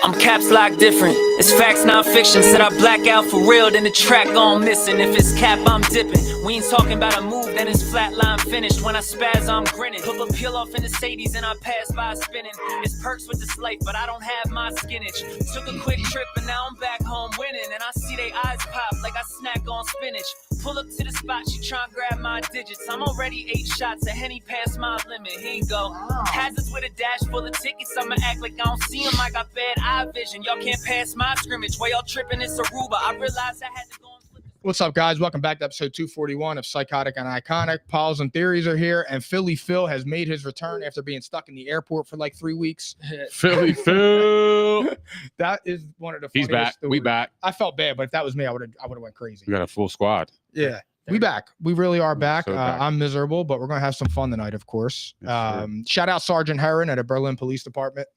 I'm caps lock different. It's facts, not fiction. Said I black out for real, then the track gone missing. If it's cap, I'm dipping. We ain't talking about a move, then it's flatline finished. When I spaz, I'm grinning. Put a peel off in the Sadies and I pass by spinning. It's perks with this life, but I don't have my skinach. Took a quick trip and now I'm back home winning. And I see they eyes pop like I snack on spinach. Pull up to the spot, she tryna grab my digits. I'm already 8 shots, a Henny past my limit. Here you go. Hazards with a dash full of tickets. I'ma act like I don't see them. I got bad eye vision. Y'all can't pass my scrimmage. While y'all tripping, it's Aruba. I realized I had to go and flip. What's up, guys? Welcome back to episode 241 of Psychotic and Iconic. Pauls and Theories are here, and Philly Phil has made his return after being stuck in the airport for like 3 weeks. Philly Phil. That is one of the funniest He's back. stories. We back. I felt bad, but if that was me, I would have went crazy. We got a full squad. Yeah. We back. We really are back. So back. I'm miserable, but we're going to have some fun tonight, of course. Yes, Shout out Sergeant Heron at a Berlin Police Department.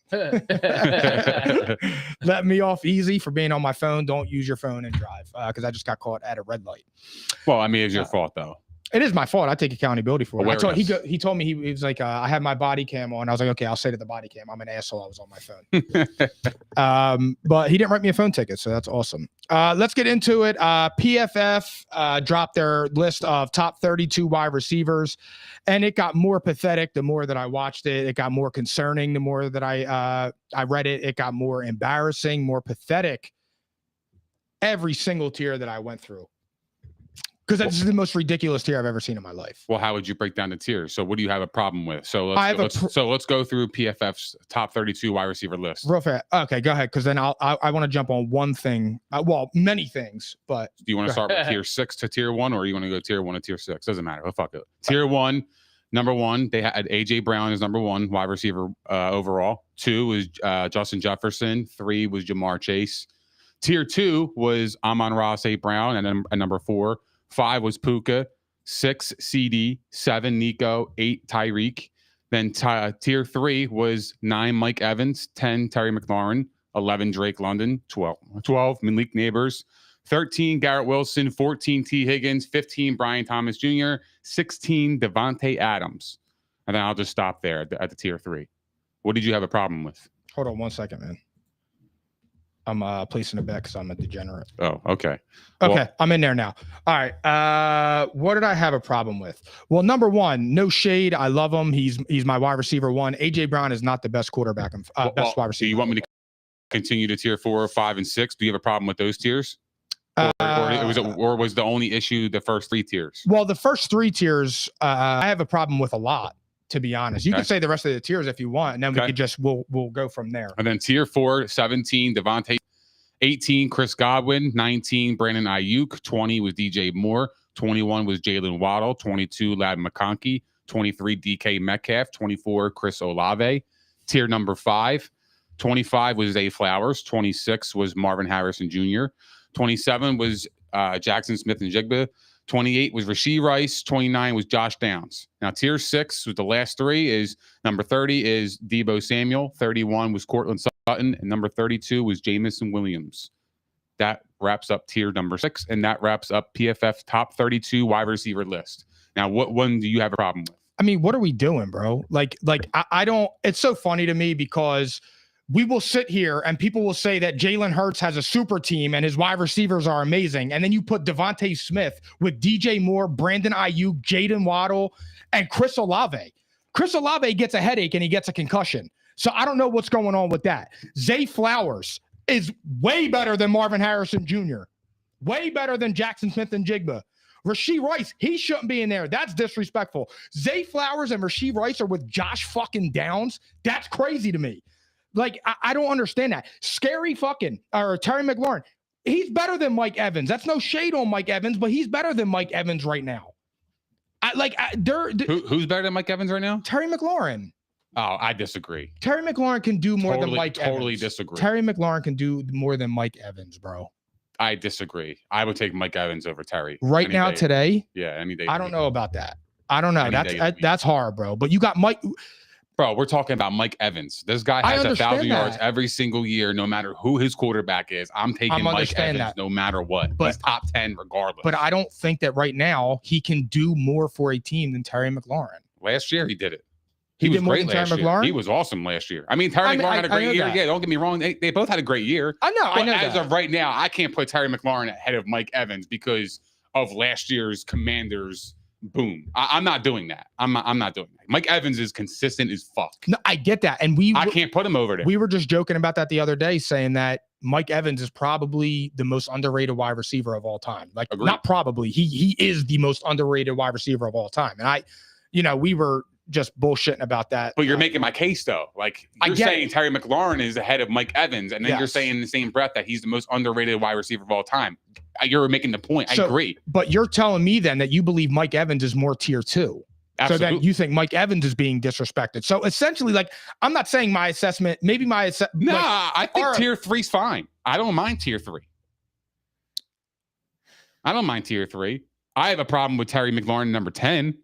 Let me off easy for being on my phone. Don't use your phone and drive because I just got caught at a red light. Well, I mean, it's your fault, though. It is my fault. I take accountability for it. Awareness. He told me he was like, I had my body cam on. I was like, okay, I'll say to the body cam, I'm an asshole. I was on my phone. But he didn't write me a phone ticket, so that's awesome. Let's get into it. PFF dropped their list of top 32 wide receivers, and it got more pathetic the more that I watched it. It got more concerning the more that I read it. It got more embarrassing, more pathetic. Every single tier that I went through. Because this is the most ridiculous tier I've ever seen in my life. Well, how would you break down the tiers? So what do you have a problem with? So let's go through PFF's top 32 wide receiver list. Real fast. Okay, go ahead. Because then I want to jump on one thing. Well, many things, but do you want to start with tier 6 to tier 1, or you want to go tier 1 to tier 6? Doesn't matter. Oh, fuck it. Tier 1, number 1, they had AJ Brown as number 1 wide receiver overall. 2 was Justin Jefferson. 3 was Jamar Chase. Tier 2 was Amon-Ra St. Brown, and then number 4. 5 was Puka, 6 CD, 7 Nico, 8 Tyreek. Then tier 3 was 9 Mike Evans, 10 Terry McLaurin, 11 Drake London, 12 Malik Neighbors, 13 Garrett Wilson, 14 T Higgins, 15 Brian Thomas Jr., 16 Devontae Adams. And then I'll just stop there at the tier 3. What did you have a problem with? Hold on 1 second, man. I'm placing a bet because I'm a degenerate. Oh, okay. Okay, well, I'm in there now. All right. What did I have a problem with? Well, number 1, no shade. I love him. He's my wide receiver 1. AJ Brown is not the best quarterback. Best wide receiver. Do you want me to continue to tier 4, 5, and 6? Do you have a problem with those tiers? Or was the only issue the first 3 tiers? Well, the first 3 tiers, I have a problem with a lot. To be honest, you can say the rest of the tiers if you want, and then we could just we'll go from there. And then tier 4, 17 Devontae, 18 Chris Godwin, 19 Brandon Ayuk, 20 was DJ Moore, 21 was Jalen Waddle, 22 Ladd McConkey, 23 DK Metcalf, 24 Chris Olave. Tier number 5, 25 was Zay Flowers, 26 was Marvin Harrison Jr., 27 was Jackson Smith and Jigba. 28 was Rashee Rice. 29 was Josh Downs. Now, tier 6 with the last 3 is number 30 is Deebo Samuel. 31 was Cortland Sutton. And number 32 was Jamison Williams. That wraps up tier number 6. And that wraps up PFF top 32 wide receiver list. Now, what one do you have a problem with? I mean, what are we doing, bro? Like I don't, it's so funny to me because we will sit here and people will say that Jalen Hurts has a super team and his wide receivers are amazing. And then you put Devontae Smith with DJ Moore, Brandon Ayuk, Jaden Waddle, and Chris Olave. Chris Olave gets a headache and he gets a concussion. So I don't know what's going on with that. Zay Flowers is way better than Marvin Harrison Jr., way better than Jackson Smith and Jigba. Rashee Rice, he shouldn't be in there. That's disrespectful. Zay Flowers and Rashee Rice are with Josh fucking Downs. That's crazy to me. Like, I don't understand that. Scary fucking, or Terry McLaurin, he's better than Mike Evans. That's no shade on Mike Evans, but he's better than Mike Evans right now. Who's better than Mike Evans right now? Terry McLaurin. Oh, I disagree. Terry McLaurin can do more than Mike Evans. Totally disagree. Terry McLaurin can do more than Mike Evans, bro. I disagree. I would take Mike Evans over Terry. Right now, today? Yeah, any day. I don't know about that. I don't know. That's hard, bro. But you got Mike. Bro, we're talking about Mike Evans. This guy has 1,000 yards every single year, no matter who his quarterback is. I'm taking Mike Evans no matter what. But he's top 10 regardless. But I don't think that right now he can do more for a team than Terry McLaurin. Last year he did it. He was did more great than Terry last year. McLaurin? He was awesome last year. I mean, Terry McLaurin had a great year. that. Yeah, don't get me wrong. They both had a great year. I know As that. of right now, I can't put Terry McLaurin ahead of Mike Evans because of last year's Commanders boom. I'm not doing that. I'm not doing that. Mike Evans is consistent as fuck. No, I get that. And I can't put him over there. We were just joking about that the other day, saying that Mike Evans is probably the most underrated wide receiver of all time. Like, Agreed. not probably. He is the most underrated wide receiver of all time. And we were just bullshitting about that. But you're making my case though. Like, you're saying Terry McLaurin is ahead of Mike Evans, and then you're saying in the same breath that he's the most underrated wide receiver of all time. You're making the point. I agree. But you're telling me then that you believe Mike Evans is more tier 2. Absolutely. So then you think Mike Evans is being disrespected. So essentially, like, I'm not saying my assessment, maybe my assessment. Nah, I think tier 3's fine. I don't mind tier 3. I don't mind tier 3. I have a problem with Terry McLaurin number 10.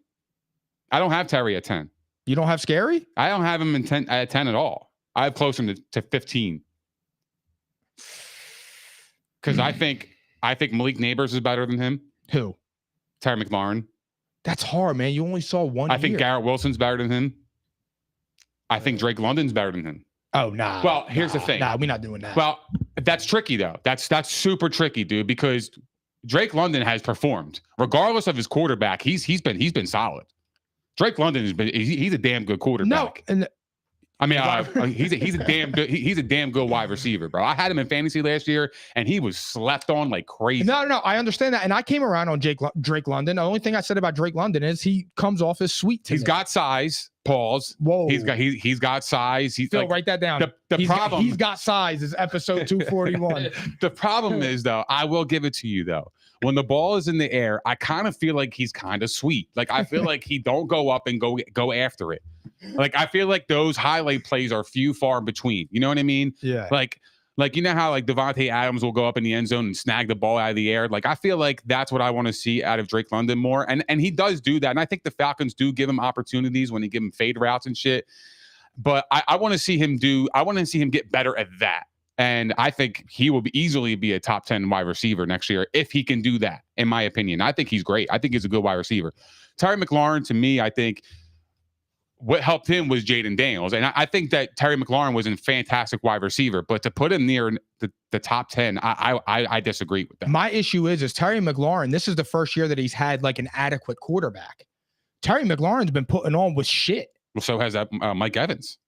I don't have Terry at 10. You don't have Scary? I don't have him at 10 at all. I have closer to 15. Because I think Malik Neighbors is better than him. Who? Terry McLaurin. That's hard, man. You only saw one. I think Garrett Wilson's better than him. I think Drake London's better than him. Oh, nah. Well, here's the thing. Nah, we're not doing that. Well, that's tricky though. That's super tricky, dude, because Drake London has performed. Regardless of his quarterback, he's been solid. Drake London he's a damn good quarterback. No, and I mean, he's a damn good wide receiver, bro. I had him in fantasy last year, and he was slept on like crazy. No, I understand that, and I came around on Drake London. The only thing I said about Drake London is he comes off as sweet. He's got size. Pause. Whoa. He's got size. Phil, write that down. He's got size is episode 241. The problem is though, I will give it to you though. When the ball is in the air, I kind of feel like he's kind of sweet. Like I feel like he don't go up and go after it. Like I feel like those highlight plays are few far in between. You know what I mean? Yeah. Like you know how like Devontae Adams will go up in the end zone and snag the ball out of the air. Like I feel like that's what I want to see out of Drake London more. And he does do that. And I think the Falcons do give him opportunities when they give him fade routes and shit. But I want to see him get better at that. And I think he will easily be a top 10 wide receiver next year if he can do that, in my opinion. I think he's great. I think he's a good wide receiver. Terry McLaurin, to me, I think what helped him was Jaden Daniels. And I think that Terry McLaurin was a fantastic wide receiver. But to put him near the top 10, I disagree with that. My issue is Terry McLaurin, this is the first year that he's had like an adequate quarterback. Terry McLaurin's been putting on with shit. Well, so has Mike Evans.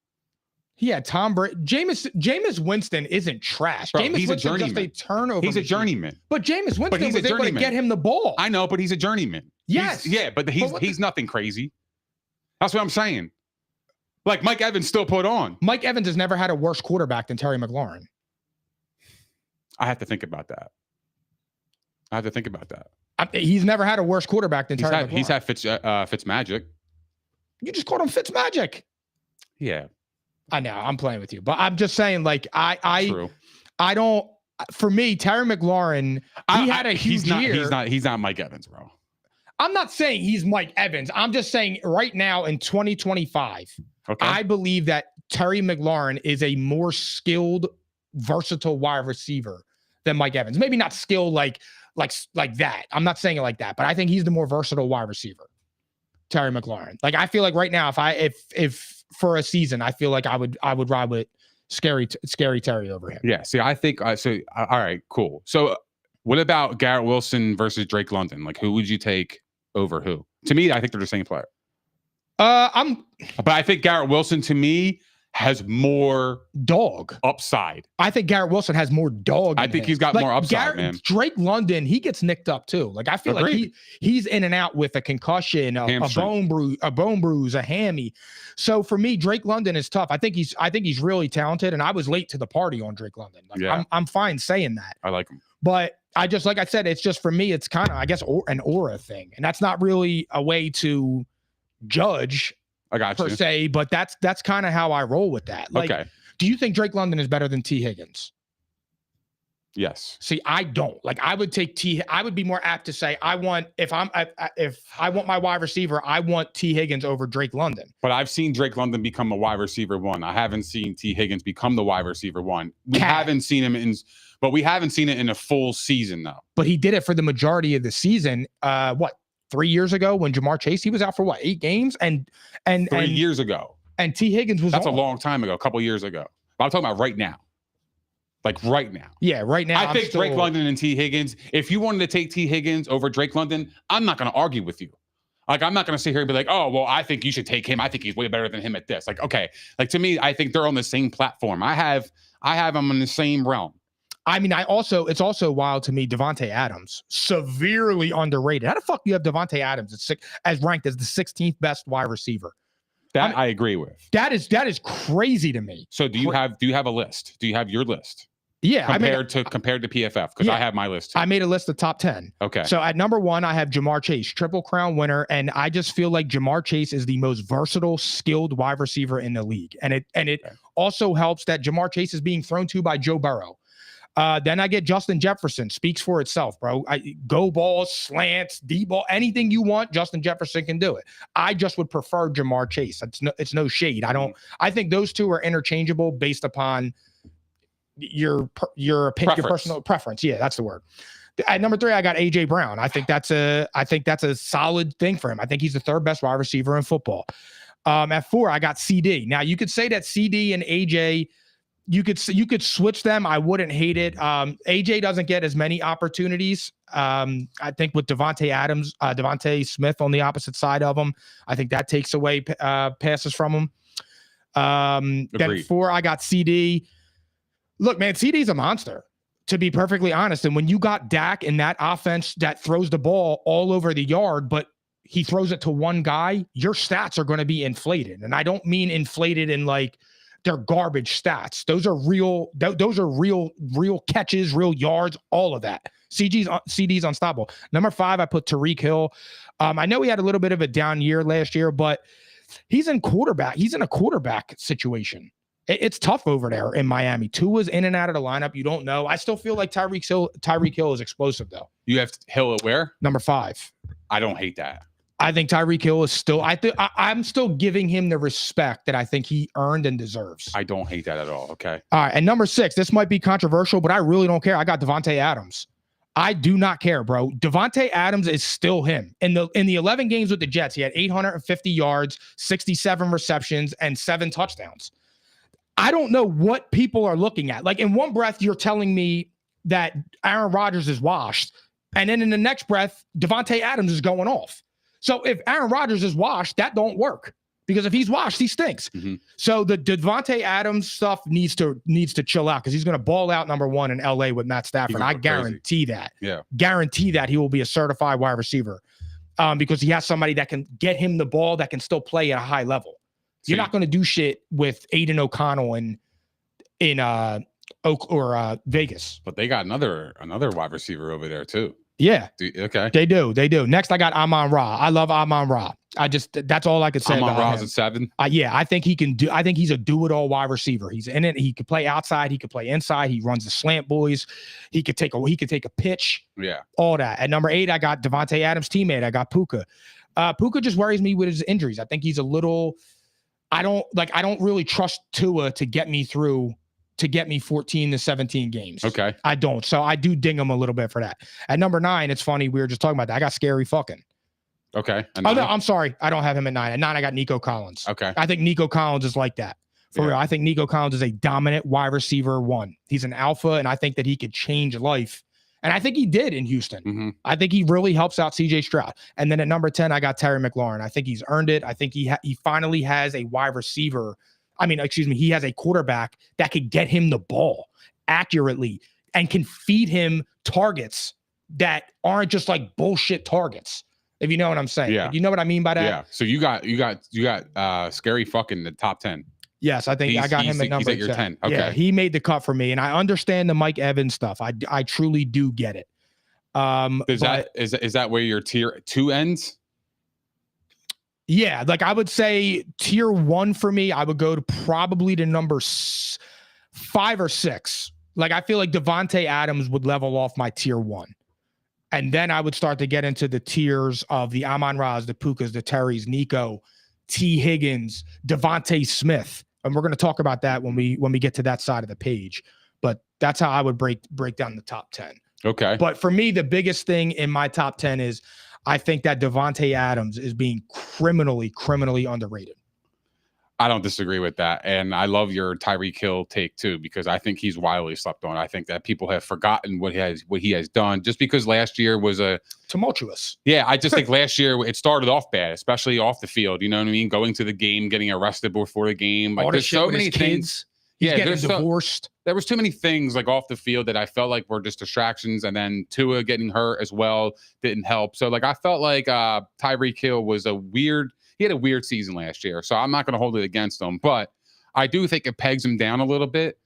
He had Tom Brady. Jameis Winston isn't trash. Bro, Jameis Winston just a turnover. He's a journeyman. But Jameis Winston was able to get him the ball. I know, but he's a journeyman. Yes. But he's nothing crazy. That's what I'm saying. Like Mike Evans still put on. Mike Evans has never had a worse quarterback than Terry McLaurin. I have to think about that. He's never had a worse quarterback than Terry McLaurin. He's had Fitzmagic. You just called him Fitzmagic. Yeah. I know, I'm playing with you, but I'm just saying, like, True. I don't. For me, Terry McLaurin, he had a huge year. He's not Mike Evans, bro. I'm not saying he's Mike Evans. I'm just saying right now in 2025, okay, I believe that Terry McLaurin is a more skilled, versatile wide receiver than Mike Evans. Maybe not skilled like that. I'm not saying it like that, but I think he's the more versatile wide receiver. Terry McLaurin. Like I feel like right now, if for a season, I feel like I would ride with scary Terry over him. Yeah. See, I think so. All right, cool. So, what about Garrett Wilson versus Drake London? Like, who would you take over who? To me, I think they're the same player. But I think Garrett Wilson to me has more dog upside. I think Garrett Wilson has more dog. I think he's got more upside, man. Drake London, he gets nicked up too. Like I feel like he's in and out with a concussion, a bone bruise, a hammy. So for me, Drake London is tough. I think he's really talented, and I was late to the party on Drake London. Like, yeah. I'm fine saying that. I like him, but I just, like I said, it's just for me, it's kind of, I guess, an aura thing, and that's not really a way to judge. I got per se, but that's kind of how I roll with that. Like, okay. Do you think Drake London is better than T. Higgins? Yes. See, I don't. Like, I would take I would be more apt to say if I want my wide receiver, I want T. Higgins over Drake London. But I've seen Drake London become a wide receiver 1. I haven't seen T. Higgins become the wide receiver 1. We haven't seen him but we haven't seen it in a full season though. But he did it for the majority of the season. 3 years ago when Jamar Chase, he was out for 8 games and 3 years ago. And T. Higgins was That's on. a long time ago, a couple years ago. But I'm talking about right now. Like right now. Yeah, right now. I think Drake London and T. Higgins, if you wanted to take T. Higgins over Drake London, I'm not going to argue with you. Like, I'm not going to sit here and be like, oh, well, I think you should take him. I think he's way better than him at this. Like, okay. Like, to me, I think they're on the same platform. I have them in the same realm. I mean, it's also wild to me, Devontae Adams, severely underrated. How the fuck do you have Devontae Adams as ranked as the 16th best wide receiver? That I agree with. That is crazy to me. So do you have a list? Do you have your list? Yeah, compared to PFF, because I have my list too. I made a list of top 10. Okay. So at number 1, I have Jamar Chase, Triple Crown winner, and I just feel like Jamar Chase is the most versatile, skilled wide receiver in the league, and it also helps that Jamar Chase is being thrown to by Joe Burrow. Then I get Justin Jefferson. Speaks for itself, bro. Go balls, slants, deep ball, anything you want, Justin Jefferson can do it. I just would prefer Jamar Chase. It's no shade. I think those two are interchangeable based upon your opinion, your personal preference. Yeah, that's the word. At number 3, I got AJ Brown. I think that's a solid thing for him. I think he's the 3rd best wide receiver in football. At 4, I got CD. Now you could say that CD and AJ, you could switch them. I wouldn't hate it. AJ doesn't get as many opportunities. I think with Devontae Smith on the opposite side of him, I think that takes away passes from him. Then 4, I got CD. Look, man, CD's a monster, to be perfectly honest. And when you got Dak in that offense that throws the ball all over the yard, but he throws it to one guy, your stats are going to be inflated. And I don't mean inflated in like they're garbage stats. Those are real. Those are real catches, real yards, all of that. CD's unstoppable. Number 5, I put Tyreek Hill. I know he had a little bit of a down year last year, but he's in a quarterback situation. It's tough over there in Miami. Tua's in and out of the lineup. You don't know. I still feel like Tyreek Hill is explosive, though. You have Hill at where? Number 5. I don't hate that. I think Tyreek Hill is still. I'm still giving him the respect that I think he earned and deserves. I don't hate that at all. Okay. All right, and number 6. This might be controversial, but I really don't care. I got Devontae Adams. I do not care, bro. Devontae Adams is still him. In the 11 games with the Jets, he had 850 yards, 67 receptions, and 7 touchdowns. I don't know what people are looking at. Like, in one breath, you're telling me that Aaron Rodgers is washed, and then in the next breath, Devontae Adams is going off. So if Aaron Rodgers is washed, that don't work, because if he's washed, he stinks. Mm-hmm. So the Devontae Adams stuff needs to chill out, because he's going to ball out number 1 in LA with Matt Stafford. I guarantee that. Yeah, guarantee that he will be a certified wide receiver, because he has somebody that can get him the ball that can still play at a high level. You're not going to do shit with Aiden O'Connell in Vegas. But they got another wide receiver over there too. Yeah. Okay. They do. Next, I got Amon-Ra. I love Amon-Ra. That's all I could say. Amon-Ra's at 7. Yeah, I think he's a do-it-all wide receiver. He's in it. He could play outside. He could play inside. He runs the slant boys. He could take a pitch. Yeah. All that. At number 8, I got Devontae Adams' teammate. I got Puka. Puka just worries me with his injuries. I think he's a little. I don't really trust Tua to get me 14 to 17 games. Okay. I don't. So I do ding him a little bit for that. At number 9, it's funny. We were just talking about that. I got Scary Fucking. Okay. Oh, no, I'm sorry. I don't have him at 9. At 9, I got Nico Collins. Okay. I think Nico Collins is like that. For real. I think Nico Collins is a dominant wide receiver 1. He's an alpha, and I think that he could change life. And I think he did in Houston. Mm-hmm. I think he really helps out CJ Stroud. And then at number 10, I got Terry McLaurin. I think he's earned it. I think he finally has a wide receiver. He has a quarterback that could get him the ball accurately and can feed him targets that aren't just like bullshit targets. If you know what I'm saying. Yeah. Like, you know what I mean by that? Yeah. So you got Scary Fucking the top 10. Yes, I think I got him at number 10. Okay. Yeah, he made the cut for me, and I understand the Mike Evans stuff. I truly do get it. Is that where your tier 2 ends? Yeah, like I would say tier 1 for me, I would go to probably to number 5 or 6. Like I feel like Devontae Adams would level off my tier 1. And then I would start to get into the tiers of the Amon-Ra's, the Pukas, the Terrys, Nico, T. Higgins, Devontae Smith. And we're going to talk about that when we get to that side of the page. But that's how I would break down the top 10. Okay. But for me, the biggest thing in my top 10 is I think that Devontae Adams is being criminally underrated. I don't disagree with that. And I love your Tyreek Hill take too, because I think he's wildly slept on. I think that people have forgotten what he has done just because last year was a tumultuous. Yeah, I just think last year it started off bad, especially off the field. You know what I mean? Going to the game, getting arrested before the game. Like, there's so many things. He's getting divorced. There was too many things like off the field that I felt like were just distractions, and then Tua getting hurt as well didn't help. So like I felt like Tyreek Hill was he had a weird season last year, so I'm not going to hold it against him, but I do think it pegs him down a little bit.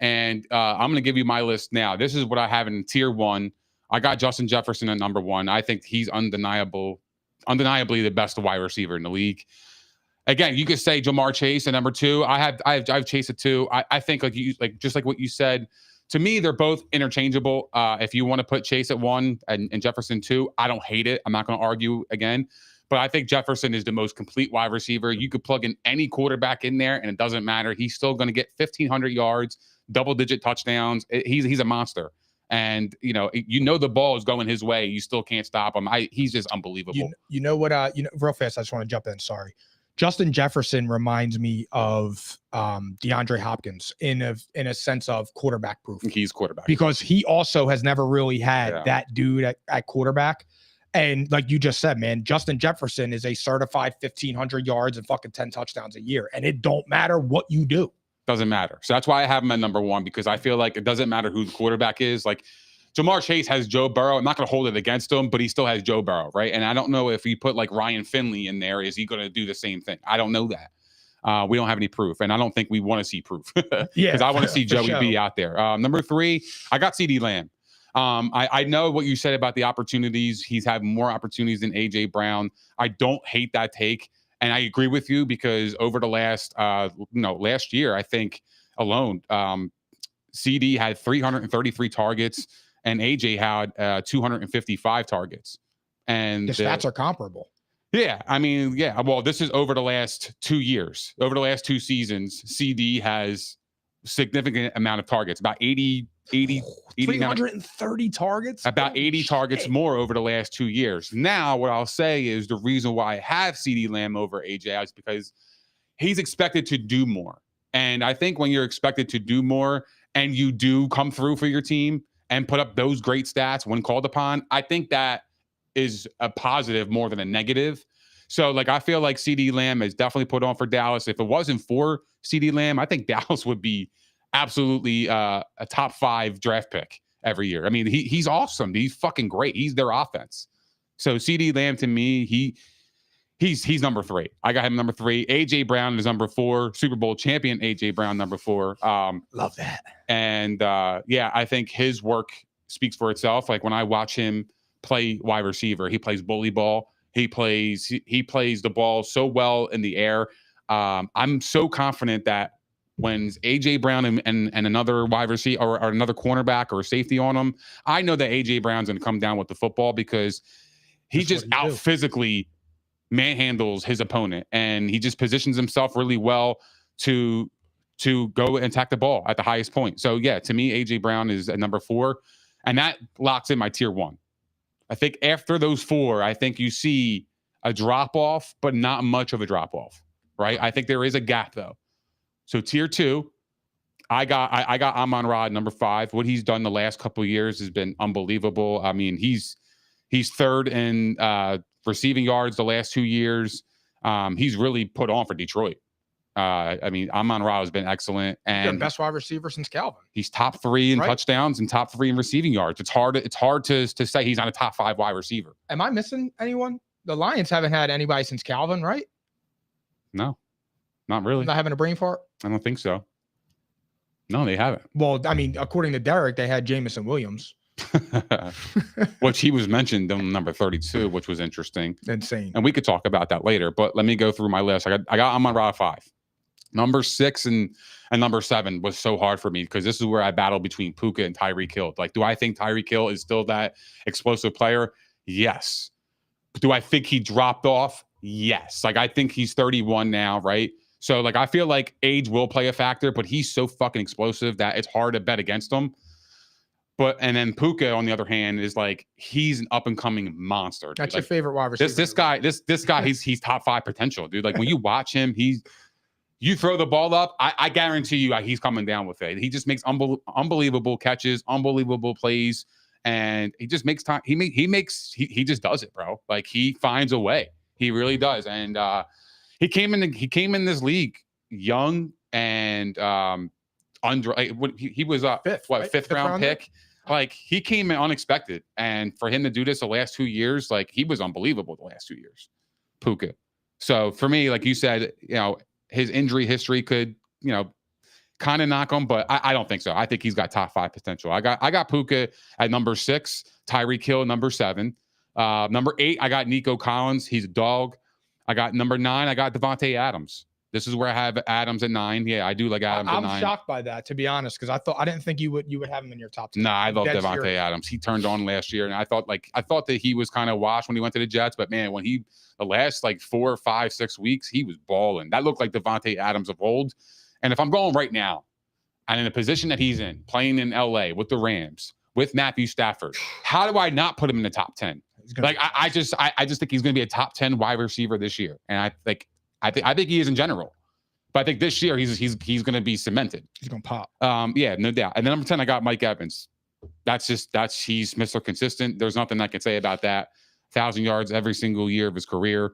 And I'm going to give you my list now. This is what I have in tier 1. I got Justin Jefferson at number 1. I think he's undeniably the best wide receiver in the league. Again, you could say Jamar Chase at number 2. I have Chase at 2. I think just like what you said. To me, they're both interchangeable. If you want to put Chase at 1 and Jefferson 2, I don't hate it. I'm not going to argue again. But I think Jefferson is the most complete wide receiver. You could plug in any quarterback in there, and it doesn't matter. He's still going to get 1,500 yards, double-digit touchdowns. He's a monster. And, the ball is going his way. You still can't stop him. He's just unbelievable. You know what? Real fast, I just want to jump in. Sorry. Justin Jefferson reminds me of DeAndre Hopkins in a sense of quarterback proof. He's quarterback. Because he also has never really had that dude at quarterback. And like you just said, man, Justin Jefferson is a certified 1,500 yards and fucking 10 touchdowns a year. And it don't matter what you do. Doesn't matter. So that's why I have him at number 1, because I feel like it doesn't matter who the quarterback is. Like Jamar Chase has Joe Burrow. I'm not going to hold it against him, but he still has Joe Burrow, right? And I don't know if you put like Ryan Finley in there, is he going to do the same thing? I don't know that. We don't have any proof, and I don't think we want to see proof because I want to see Joey B out there. Number 3, I got CeeDee Lamb. I know what you said about the opportunities. He's had more opportunities than AJ Brown. I don't hate that take. And I agree with you because over the last year, I think alone, CD had 333 targets and AJ had 255 targets. And the stats are comparable. Yeah. I mean, yeah. Well, this is over the last 2 years. Over the last 2 seasons, CD has significant amount of targets, about 330 targets, about 80 targets more over the last 2 years. Now, what I'll say is the reason why I have CeeDee Lamb over AJ is because he's expected to do more. And I think when you're expected to do more and you do come through for your team and put up those great stats when called upon, I think that is a positive more than a negative. So, like, I feel like CeeDee Lamb is definitely put on for Dallas. If it wasn't for CeeDee Lamb, I think Dallas would be absolutely a top 5 draft pick every year. I mean, he's awesome. He's fucking great. He's their offense. So CeeDee Lamb to me, he's number 3. I got him number 3. AJ Brown is number 4. Super Bowl champion AJ Brown number 4. Love that. And I think his work speaks for itself. Like when I watch him play wide receiver, he plays bully ball. He plays the ball so well in the air. I'm so confident that when AJ Brown and another wide receiver or another cornerback or a safety on him, I know that AJ Brown's going to come down with the football because he just out physically manhandles his opponent, and he just positions himself really well to go and attack the ball at the highest point. So yeah, to me, AJ Brown is at number 4, and that locks in my tier 1. I think after those 4, I think you see a drop off, but not much of a drop off, right? I think there is a gap though. So tier 2, I got Amon-Ra number 5. What he's done the last couple of years has been unbelievable. I mean, he's 3rd in receiving yards the last 2 years. He's really put on for Detroit. I mean, Amon-Ra has been excellent, and best wide receiver since Calvin. He's top 3 in touchdowns and top 3 in receiving yards. It's hard to say he's not a top 5 wide receiver. Am I missing anyone? The Lions haven't had anybody since Calvin, right? No, not really. Not having a brain fart? I don't think so. No, they haven't. Well, I mean, according to Derek, they had Jamison Williams. Which he was mentioned on number 32, which was interesting. Insane. And we could talk about that later, but let me go through my list. I got Amon-Ra 5. Number 6 and number 7 was so hard for me because this is where I battled between Puka and Tyreek Hill. Like, do I think Tyreek Hill is still that explosive player? Yes. Do I think he dropped off? Yes. Like, I think he's 31 now, right? So, like, I feel like age will play a factor, but he's so fucking explosive that it's hard to bet against him. And then Puka, on the other hand, is like, he's an up and coming monster. Dude. That's like, your favorite wide receiver. This guy, he's top 5 potential, dude. Like when you watch him, You throw the ball up, I guarantee you he's coming down with it. He just makes unbelievable catches, unbelievable plays, and he just makes time. He just does it, bro. Like he finds a way. He really does. And he came in this league young and under. He was a fifth round pick. Like he came in unexpected, and for him to do this the last 2 years, like he was unbelievable the last 2 years, Puka. So for me, like you said, his injury history could, kind of knock him, but I don't think so. I think he's got top 5 potential. I got Puka at number 6, Tyreek Hill number 7, number 8. I got Nico Collins. He's a dog. I got number 9. I got Devontae Adams. This is where I have Adams at 9. Yeah, I do like Adams at 9. I'm shocked by that, to be honest, because I didn't think you would have him in your top 10. Nah, I love Devontae Adams. He turned on last year, and I thought that he was kind of washed when he went to the Jets, but man, when the last 4, 5, 6 weeks, he was balling. That looked like Devontae Adams of old. And if I'm going right now, and in the position that he's in, playing in LA with the Rams, with Matthew Stafford, how do I not put him in the top 10? I just think he's going to be a top 10 wide receiver this year, and I think he is in general. But I think this year he's going to be cemented. He's going to pop. Yeah, no doubt. And then number 10, I got Mike Evans. He's Mr. Consistent. There's nothing I can say about that. 1,000 yards every single year of his career.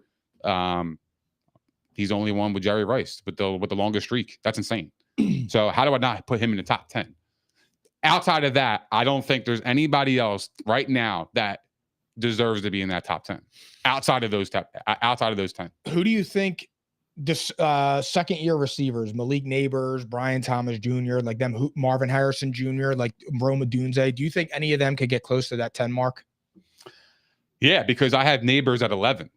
He's only one with Jerry Rice with the longest streak. That's insane. So how do I not put him in the top 10? Outside of that, I don't think there's anybody else right now that deserves to be in that top 10. Outside of those 10. Who do you think this second-year receivers, Malik Neighbors, Brian Thomas Jr., like them, Marvin Harrison Jr., like Roma Dunze, do you think any of them could get close to that 10 mark? Yeah, because I have Neighbors at 11.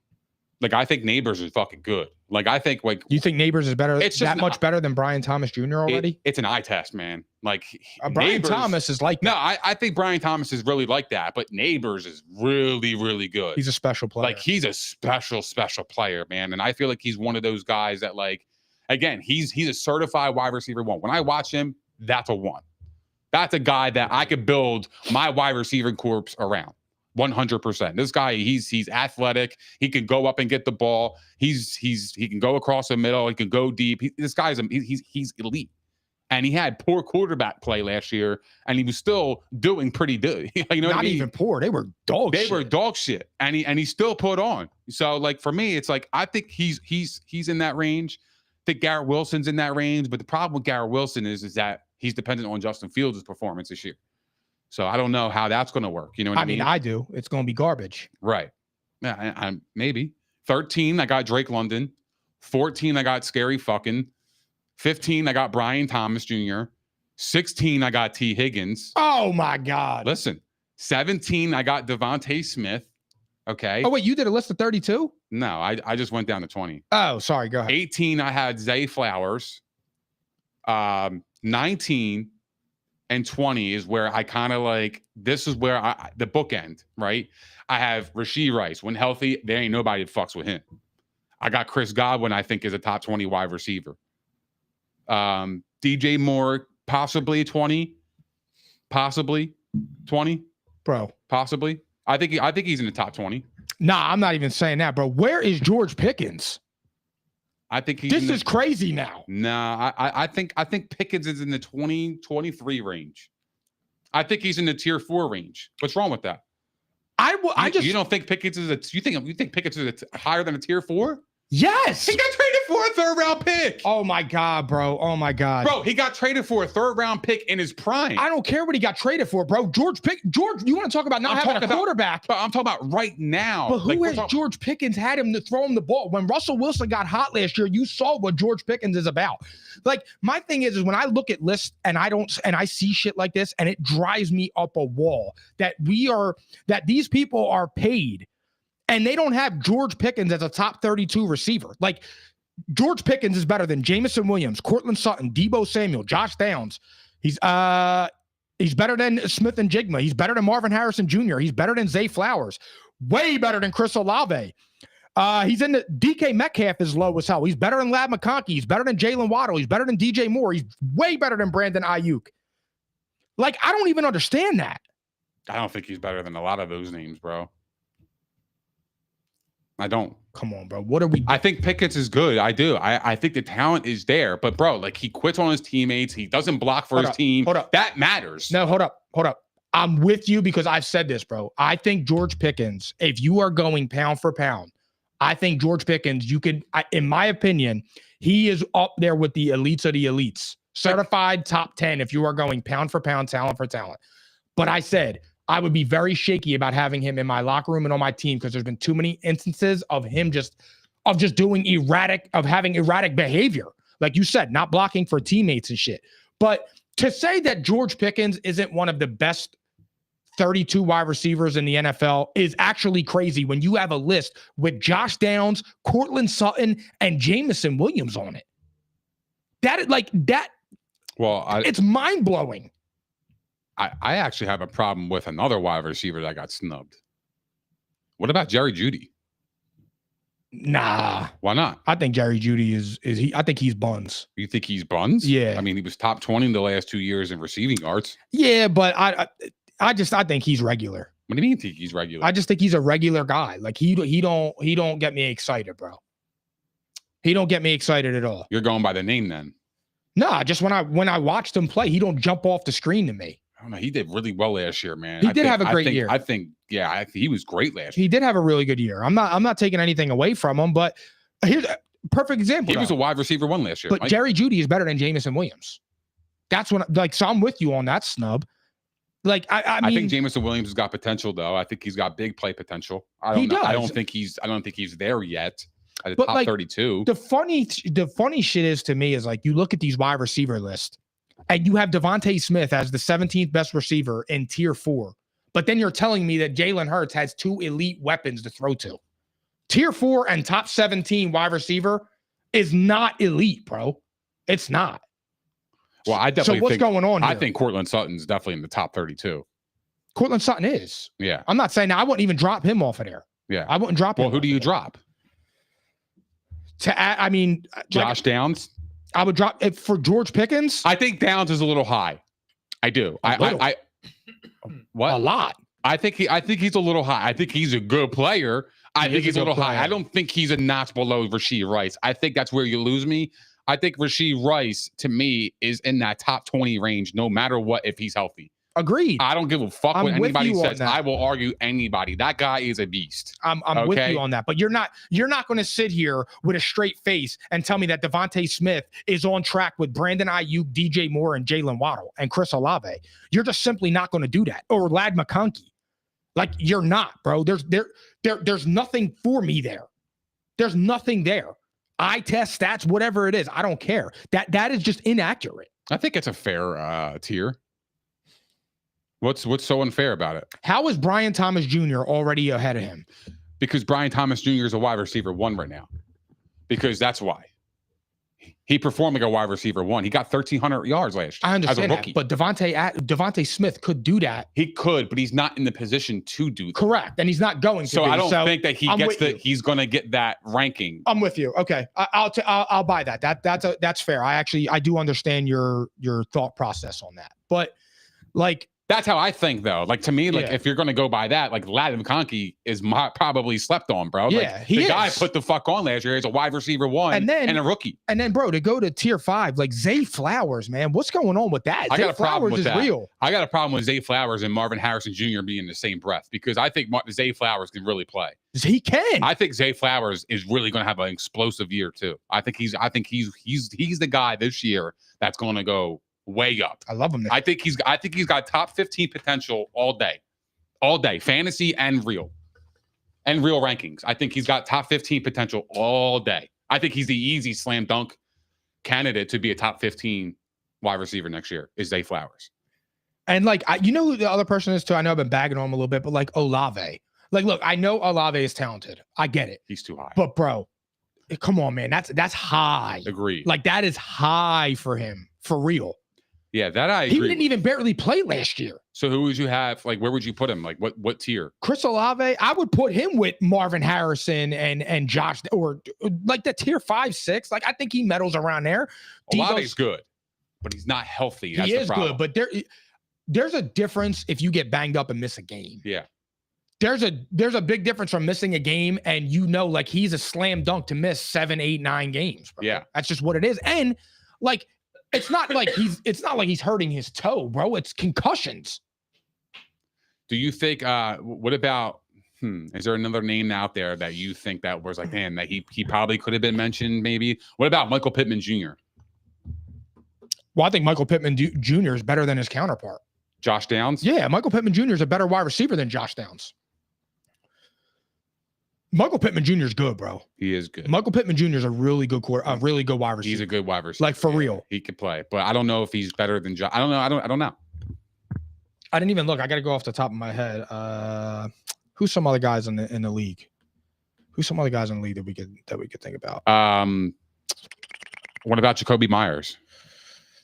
Like, I think Neighbors is fucking good. Like, I think, like... You think Neighbors is better? It's that much better than Brian Thomas Jr. already? It's an eye test, man. Like, Brian Thomas is like that. No, I think Brian Thomas is really like that, but Neighbors is really, really good. He's a special player. Like, he's a special player, man. And I feel like he's one of those guys that, like, again, he's a certified wide receiver 1. When I watch him, that's a 1. That's a guy that I could build my wide receiver corps around. 100%. This guy, he's athletic. He can go up and get the ball. He can go across the middle. He can go deep. This guy's he's elite. And he had poor quarterback play last year, and he was still doing pretty good. Not even poor. They were dog shit. They were dog shit. And he still put on. So, like, for me, it's like I think he's in that range. I think Garrett Wilson's in that range. But the problem with Garrett Wilson is that he's dependent on Justin Fields' performance this year. So I don't know how that's going to work. You know what I mean? I do. It's going to be garbage. Right. Yeah, I maybe. 13, I got Drake London. 14, I got Scary Fucking. 15, I got Brian Thomas Jr. 16, I got T. Higgins. Oh, my God. Listen, 17, I got Devontae Smith. Okay. Oh, wait, you did a list of 32? No, I just went down to 20. Oh, sorry. Go ahead. 18, I had Zay Flowers. 19 and 20 is where I kind of like, this is where the bookend, right? I have Rashee Rice. When healthy, there ain't nobody that fucks with him. I got Chris Godwin, I think, is a top 20 wide receiver. DJ Moore, possibly 20. Possibly 20. Bro. Possibly. I think he's in the top 20. Nah, I'm not even saying that, bro. Where is George Pickens? I think he's this is crazy now. Nah, I think Pickens is in the 20-23 range. I think he's in the tier 4 range. What's wrong with that? You don't think Pickens is you think Pickens is higher than a tier 4? Yes. He got traded for a 3rd round pick. Oh my God, bro. Oh my God. Bro, he got traded for a 3rd round pick in his prime. I don't care what he got traded for, bro. George, you want to talk about not having a quarterback. But I'm talking about right now. But who has George Pickens had him to throw him the ball? When Russell Wilson got hot last year, you saw what George Pickens is about. Like, my thing is when I look at lists and I see shit like this, and it drives me up a wall that these people are paid. And they don't have George Pickens as a top 32 receiver. Like, George Pickens is better than Jamison Williams, Cortland Sutton, Deebo Samuel, Josh Downs. He's better than Smith and Jigma. He's better than Marvin Harrison Jr. He's better than Zay Flowers. Way better than Chris Olave. He's in the DK Metcalf is low as hell. He's better than Lad McConkey. He's better than Jalen Waddle. He's better than DJ Moore. He's way better than Brandon Ayuk. Like, I don't even understand that. I don't think he's better than a lot of those names, bro. I don't. Come on, bro. What are we doing? I think Pickens is good. I do. I think the talent is there. But, bro, like, he quits on his teammates. He doesn't block for his team. Hold up. That matters. No, hold up. I'm with you because I've said this, bro. I think George Pickens, if you are going pound for pound, I think George Pickens, in my opinion, he is up there with the elites of the elites. Certified top 10 if you are going pound for pound, talent for talent. But I said I would be very shaky about having him in my locker room and on my team because there's been too many instances of him just doing having erratic behavior. Like you said, not blocking for teammates and shit. But to say that George Pickens isn't one of the best 32 wide receivers in the NFL is actually crazy when you have a list with Josh Downs, Cortland Sutton, and Jameson Williams on it. It's mind-blowing. I actually have a problem with another wide receiver that got snubbed. What about Jerry Jeudy? Nah. Why not? I think Jerry Jeudy I think he's buns. You think he's buns? Yeah. I mean, he was top 20 in the last 2 years in receiving yards. Yeah, but I think he's regular. What do you mean think he's regular? I just think he's a regular guy. Like he don't get me excited, bro. He don't get me excited at all. You're going by the name then. Nah, just when I watched him play, he don't jump off the screen to me. I don't know. He did really well last year, man. He did have a great year. I think he was great last year. He did have a really good year. I'm not taking anything away from him, but here's a perfect example. He was a wide receiver 1 last year. But Jerry Jeudy is better than Jameson Williams. That's so I'm with you on that snub. Like I mean, I think Jameson Williams has got potential though. I think he's got big play potential. I don't think he's there yet at the top 32. The funny shit is to me is like you look at these wide receiver lists and you have Devontae Smith as the 17th best receiver in tier 4. But then you're telling me that Jalen Hurts has 2 elite weapons to throw to. Tier 4 and top 17 wide receiver is not elite, bro. It's not. Well, I definitely think. So what's going on here? I think Cortland Sutton's definitely in the top 32. Cortland Sutton is. Yeah. I'm not saying I wouldn't even drop him off of there. Yeah. I wouldn't drop him. Well, who do you drop? Josh Downs? I would drop it for George Pickens. I think Downs is a little high. I do. What? A lot. I think he's a little high. I think he's a good player. I think he's a little high. I don't think he's a notch below Rashee Rice. I think that's where you lose me. I think Rashee Rice, to me, is in that top 20 range, no matter what, if he's healthy. Agreed. I don't give a fuck what anybody says. I will argue anybody. That guy is a beast. I'm with you on that. But you're not going to sit here with a straight face and tell me that Devontae Smith is on track with Brandon Ayuk, DJ Moore, and Jalen Waddle and Chris Olave. You're just simply not going to do that. Or Lad McConkey. Like, you're not, bro. There's nothing for me there. There's nothing there. Eye test, stats, whatever it is. I don't care. That is just inaccurate. I think it's a fair tier. What's so unfair about it? How is Brian Thomas Jr. already ahead of him? Because Brian Thomas Jr. is a wide receiver 1 right now. Because that's why. He performed like a wide receiver 1. He got 1,300 yards last year. I understand as a rookie. That, but Devontae Smith could do that. He could, but he's not in the position to do that. Correct, and he's not going to. So I don't think that he's going to get that ranking. I'm with you. Okay, I'll buy that. That's fair. I do understand your thought process on that. But like, that's how I think, though. Like, to me, like, if you're going to go by that, like, Lad McConkey is probably slept on, bro. Yeah, like, the guy put the fuck on last year. He's a wide receiver 1 and a rookie. And then, bro, to go to tier 5, like Zay Flowers, man, what's going on with that? I got a problem with that. Real. I got a problem with Zay Flowers and Marvin Harrison Jr. being in the same breath because I think Zay Flowers can really play. He can. I think Zay Flowers is really going to have an explosive year too. I think he's the guy this year that's going to go way up. I love him. I think he's got top 15 potential all day, fantasy and real rankings. I think he's got top 15 potential all day. I think he's the easy slam dunk candidate to be a top 15 wide receiver next year is Zay Flowers. And like, you know who the other person is too? I know I've been bagging on him a little bit, but like Olave. Like, look, I know Olave is talented. I get it. He's too high. But bro, come on, man. That's high. Agreed. Like, that is high for him. For real. Yeah, that I agree. He didn't even barely play last year. So who would you have? Like, where would you put him? Like, what tier? Chris Olave, I would put him with Marvin Harrison and Josh, or like the tier 5, 6. Like, I think he medals around there. Olave's good, but he's not healthy. That's he is good, but there's a difference if you get banged up and miss a game. Yeah. there's a big difference from missing a game and like he's a slam dunk to miss 7, 8, 9 games. Bro. Yeah. That's just what it is. And like it's not like he's hurting his toe, bro. It's concussions. Do you think what about is there another name out there that you think that was like, man, that he probably could have been mentioned maybe? What about Michael Pittman Jr.? Well, I think Michael Pittman Jr. is better than his counterpart. Josh Downs? Yeah, Michael Pittman Jr. is a better wide receiver than Josh Downs. Michael Pittman Jr. is good, bro. He is good. Michael Pittman Jr. is a really good really good wide receiver. He's a good wide receiver. Like for real. He could play. But I don't know if he's better than Josh. I don't know. I don't know. I didn't even look. I got to go off the top of my head. Who's some other guys in the league? Who's some other guys in the league that we could think about? What about Jacoby Myers?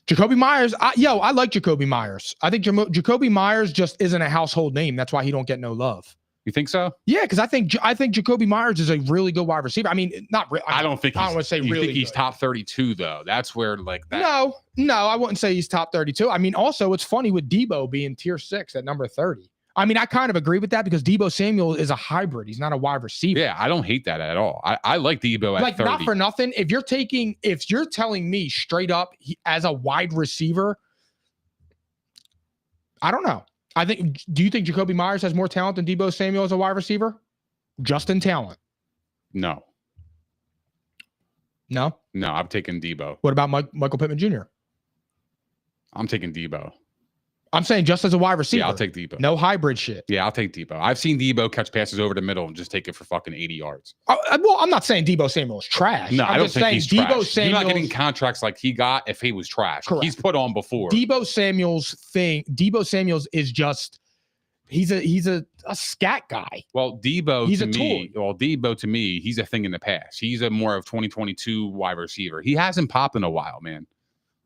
Jacoby Myers, I like Jacoby Myers. I think Jacoby Myers just isn't a household name. That's why he don't get no love. You think so? Yeah, because I think Jacoby Myers is a really good wide receiver. I mean, not really. I don't think. I don't want to say really. Think he's good. Top 32 though. That's where like that. No, I wouldn't say he's top 32. I mean, also it's funny with Debo being tier 6 at number 30. I mean, I kind of agree with that because Debo Samuel is a hybrid. He's not a wide receiver. Yeah, I don't hate that at all. I like Debo at 30. Not for nothing. If you're telling me straight up as a wide receiver, I don't know. Do you think Jacoby Myers has more talent than Debo Samuel as a wide receiver? Just in talent. No. No, I'm taking Debo. What about Michael Pittman Jr.? I'm taking Debo. I'm saying just as a wide receiver. Yeah, I'll take Debo. No hybrid shit. Yeah, I'll take Debo. I've seen Debo catch passes over the middle and just take it for fucking 80 yards. Well, I'm not saying Debo Samuel is trash. No, I don't think he's trash. You're not getting contracts like he got if he was trash. Correct. He's put on before. Debo Samuel's is just he's a scat guy. Well, Debo to me, he's a thing in the past. He's a more of 2022 wide receiver. He hasn't popped in a while, man.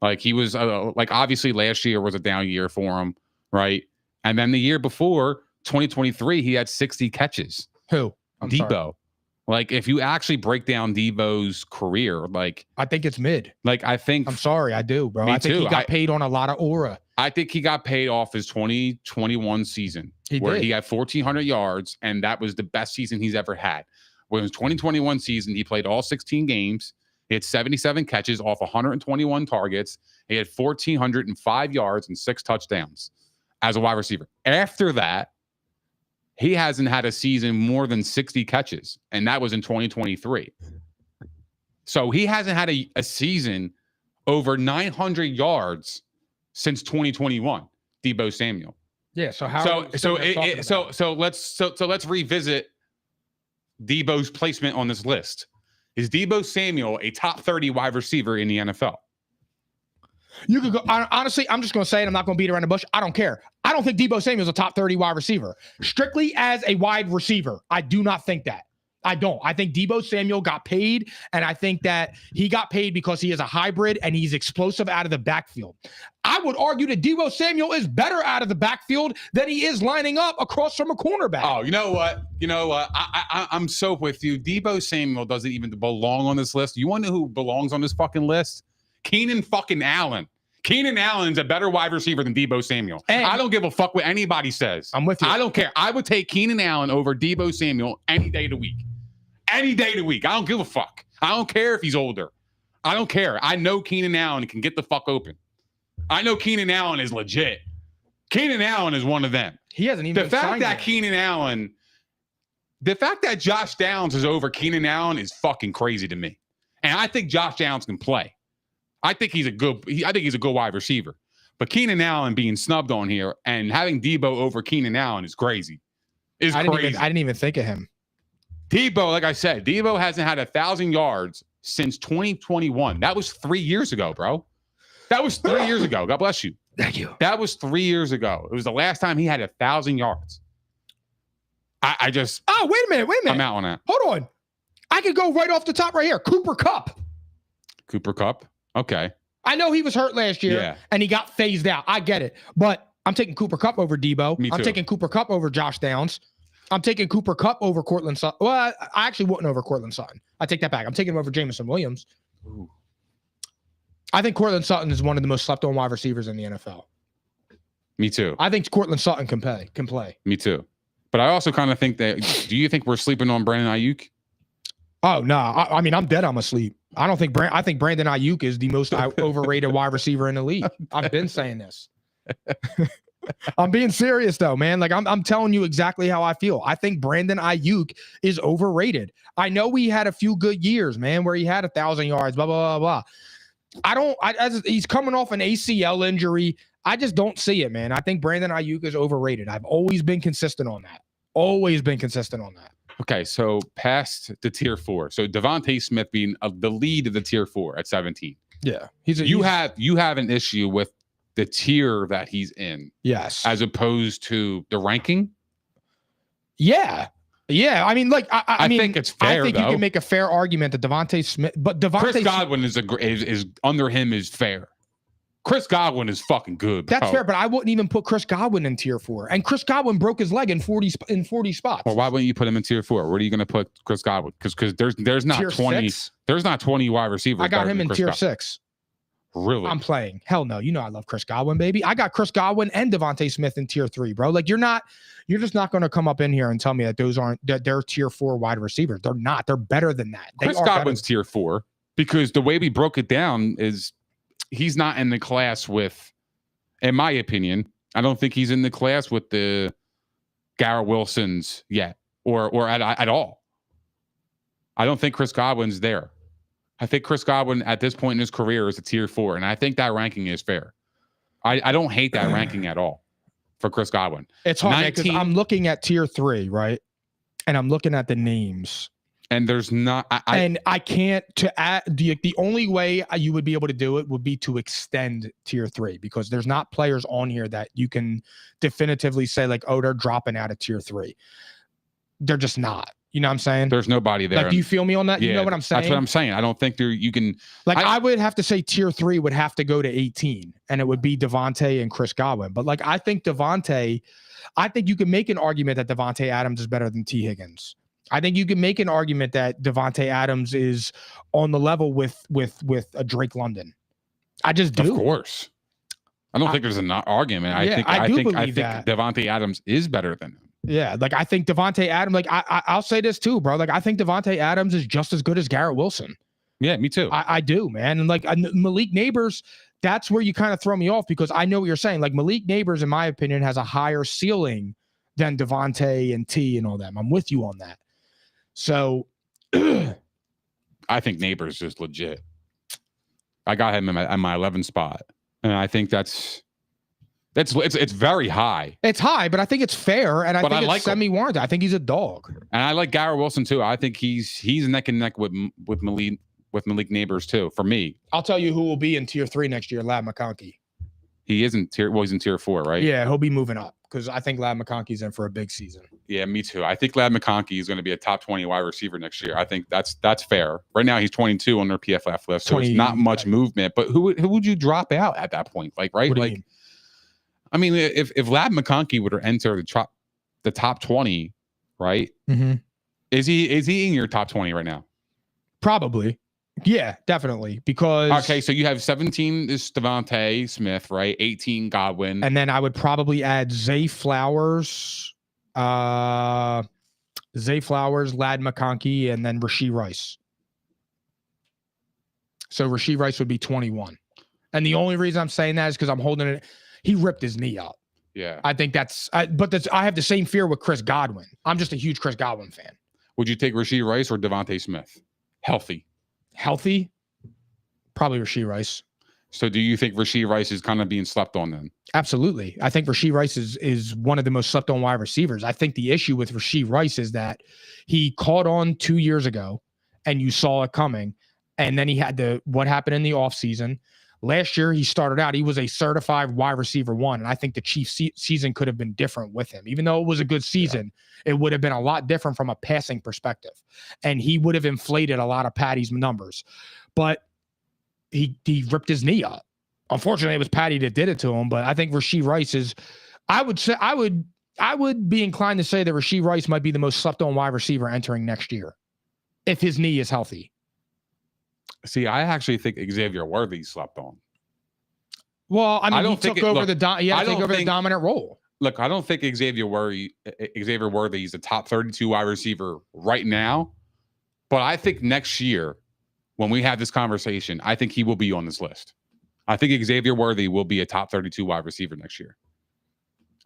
Like he was like obviously last year was a down year for him, right? And then the year before, 2023, he had 60 catches. Who? Debo. Sorry. Like if you actually break down Debo's career, like I think it's mid. Like I think I'm sorry, I do, bro. Me I think too. he got paid on a lot of aura. I think he got paid off his 2021 season he had 1,400 yards, and that was the best season he's ever had. When his 2021 season, he played all 16 games. He had 77 catches off 121 targets. He had 1,405 yards and 6 touchdowns as a wide receiver. After that, he hasn't had a season more than 60 catches, and that was in 2023. So he hasn't had a season over 900 yards since 2021. Debo Samuel. Yeah. So how? So let's revisit Debo's placement on this list. Is Debo Samuel a top 30 wide receiver in the NFL? You could go. Honestly, I'm just going to say it. I'm not going to beat around the bush. I don't care. I don't think Debo Samuel is a top 30 wide receiver. Strictly as a wide receiver, I do not think that. I don't. I think Debo Samuel got paid, and I think that he got paid because he is a hybrid and he's explosive out of the backfield. I would argue that Debo Samuel is better out of the backfield than he is lining up across from a cornerback. Oh, you know what? I'm so with you. Debo Samuel doesn't even belong on this list. You want to know who belongs on this fucking list? Keenan fucking Allen. Keenan Allen's a better wide receiver than Debo Samuel. And I don't give a fuck what anybody says. I'm with you. I don't care. I would take Keenan Allen over Debo Samuel any day of the week. Any day of the week. I don't give a fuck. I don't care if he's older. I don't care. I know Keenan Allen can get the fuck open. I know Keenan Allen is legit. Keenan Allen is one of them. He hasn't even the fact that Keenan Allen, the fact that Josh Downs is over Keenan Allen is fucking crazy to me. And I think Josh Downs can play. I think he's a good wide receiver. But Keenan Allen being snubbed on here and having Debo over Keenan Allen is crazy. I didn't even think of him. Debo, like I said, Debo hasn't had 1,000 yards since 2021. That was 3 years ago, bro. That was 3 years ago. God bless you. Thank you. That was 3 years ago. It was the last time he had 1,000 yards. I just. Oh, wait a minute. I'm out on that. Hold on. I could go right off the top right here. Cooper Kupp. Okay. I know he was hurt last year and he got phased out. I get it. But I'm taking Cooper Kupp over Debo. Me too. I'm taking Cooper Kupp over Josh Downs. I'm taking Cooper Kupp over Cortland Sutton. Well, I actually wouldn't over Cortland Sutton. I take that back. I'm taking him over Jameson Williams. Ooh. I think Cortland Sutton is one of the most slept-on wide receivers in the NFL. Me too. I think Cortland Sutton can play. Me too. But I also kind of think that. Do you think we're sleeping on Brandon Ayuk? Oh no, I mean I'm dead. I'm asleep. I don't think I think Brandon Ayuk is the most overrated wide receiver in the league. I've been saying this. I'm being serious though, man. Like I'm telling you exactly how I feel. I think Brandon Ayuk is overrated. I know he had a few good years, man, where he had 1,000 yards, blah blah blah blah. He's coming off an ACL injury. I just don't see it, man. I think Brandon Ayuk is overrated. I've always been consistent on that. Always been consistent on that. Okay, so past the tier 4. So Devontae Smith being the lead of the tier 4 at 17. Yeah, you have an issue with the tier that he's in. Yes, as opposed to the ranking. Yeah. I mean, like I mean, think it's fair. I think you can make a fair argument that Devontae Smith, but Chris Godwin is under him is fair. Chris Godwin is fucking good. That's fair, but I wouldn't even put Chris Godwin in tier 4. And Chris Godwin broke his leg in 40 spots. Well, why wouldn't you put him in tier 4? Where are you going to put Chris Godwin? Because there's not tier 20. 6? There's not 20 wide receivers. I got him in tier 6. Really? I'm playing. Hell no. You know I love Chris Godwin, baby. I got Chris Godwin and Devontae Smith in tier 3, bro. Like you're just not going to come up in here and tell me that they're tier 4 wide receivers. They're not. They're better than that. Chris Godwin's tier 4 because the way we broke it down is he's not in the class with. In my opinion, I don't think he's in the class with the Garrett Wilsons yet, or at all. I don't think Chris Godwin's there. I think Chris Godwin at this point in his career is a tier 4, and I think that ranking is fair. I don't hate that ranking at all for Chris Godwin. It's hard because I'm looking at tier 3, right? And I'm looking at the names. And there's not, I can't to add the only way you would be able to do it would be to extend tier 3 because there's not players on here that you can definitively say like, oh, they're dropping out of tier 3. They're just not. You know what I'm saying? There's nobody there. Like, do you feel me on that? Yeah, you know what I'm saying? That's what I'm saying. I don't think you can. Like, I would have to say tier 3 would have to go to 18, and it would be Devontae and Chris Godwin. But like, I think you can make an argument that Devontae Adams is better than T. Higgins. I think you can make an argument that Devontae Adams is on the level with a Drake London. I just do. Of course. I don't think there's an argument. I think Devontae Adams is better than him. Yeah, like I think Devontae Adams, like I'll say this too, bro. Like I think Devontae Adams is just as good as Garrett Wilson. Yeah, me too. I do, man. And like Malik Neighbors, that's where you kind of throw me off because I know what you're saying. Like Malik Neighbors, in my opinion, has a higher ceiling than Devontae and T and all them. I'm with you on that. So I think Neighbors is legit. I got him in my 11 spot. And I think it's very high. It's high, but I think it's fair, and I think it's semi-warranted. I think he's a dog. And I like Garrett Wilson too. I think he's neck and neck with Malik Neighbors too. For me, I'll tell you who will be in tier 3 next year. Lab McConkey. He isn't he's in tier 4, right? Yeah, he'll be moving up because I think Lab McConkey's in for a big season. Yeah, me too. I think Lab McConkey is going to be a top 20 wide receiver next year. I think that's fair. Right now, he's 22 on their PFF list, so it's not much movement. But who would you drop out at that point? Like, right? Like, I mean, if Lab McConkey would enter the top 20, right? Mm-hmm. Is he in your top 20 right now? Probably. Yeah, definitely. Because okay, so you have 17 is Devontae Smith, right? 18 Godwin, and then I would probably add Zay Flowers, Lad McConkey, and then Rashee Rice. So Rashee Rice would be 21. And the only reason I'm saying that is because I'm holding it. He ripped his knee up. Yeah, I think I have the same fear with Chris Godwin. I'm just a huge Chris Godwin fan. Would you take Rashee Rice or Devontae Smith? Healthy, probably Rashee Rice. So do you think Rashee Rice is kind of being slept on then? Absolutely. I think Rashee Rice is one of the most slept on wide receivers. I think the issue with Rashee Rice is that he caught on 2 years ago and you saw it coming. And then he had what happened in the offseason. Last year, he started out, he was a certified wide receiver 1. And I think the Chiefs season could have been different with him. Even though it was a good season, it would have been a lot different from a passing perspective. And he would have inflated a lot of Patty's numbers. But he ripped his knee up. Unfortunately, it was Patty that did it to him. But I think Rashee Rice is, I would be inclined to say that Rashee Rice might be the most slept on wide receiver entering next year if his knee is healthy. See, I actually think Xavier Worthy slept on. Well, I mean, he took over the dominant role. look, I don't think Xavier Worthy is a top 32 wide receiver right now, but I think next year when we have this conversation, I think he will be on this list. I think Xavier Worthy will be a top 32 wide receiver next year.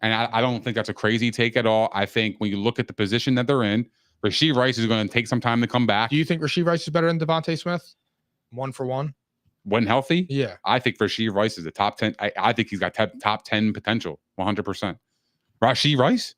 And I don't think that's a crazy take at all. I think when you look at the position that they're in, Rashee Rice is going to take some time to come back. Do you think Rashee Rice is better than Devontae Smith? 1 for 1? When healthy? Yeah. I think Rashee Rice is a top 10. I think he's got top 10 potential, 100%. Rashee Rice?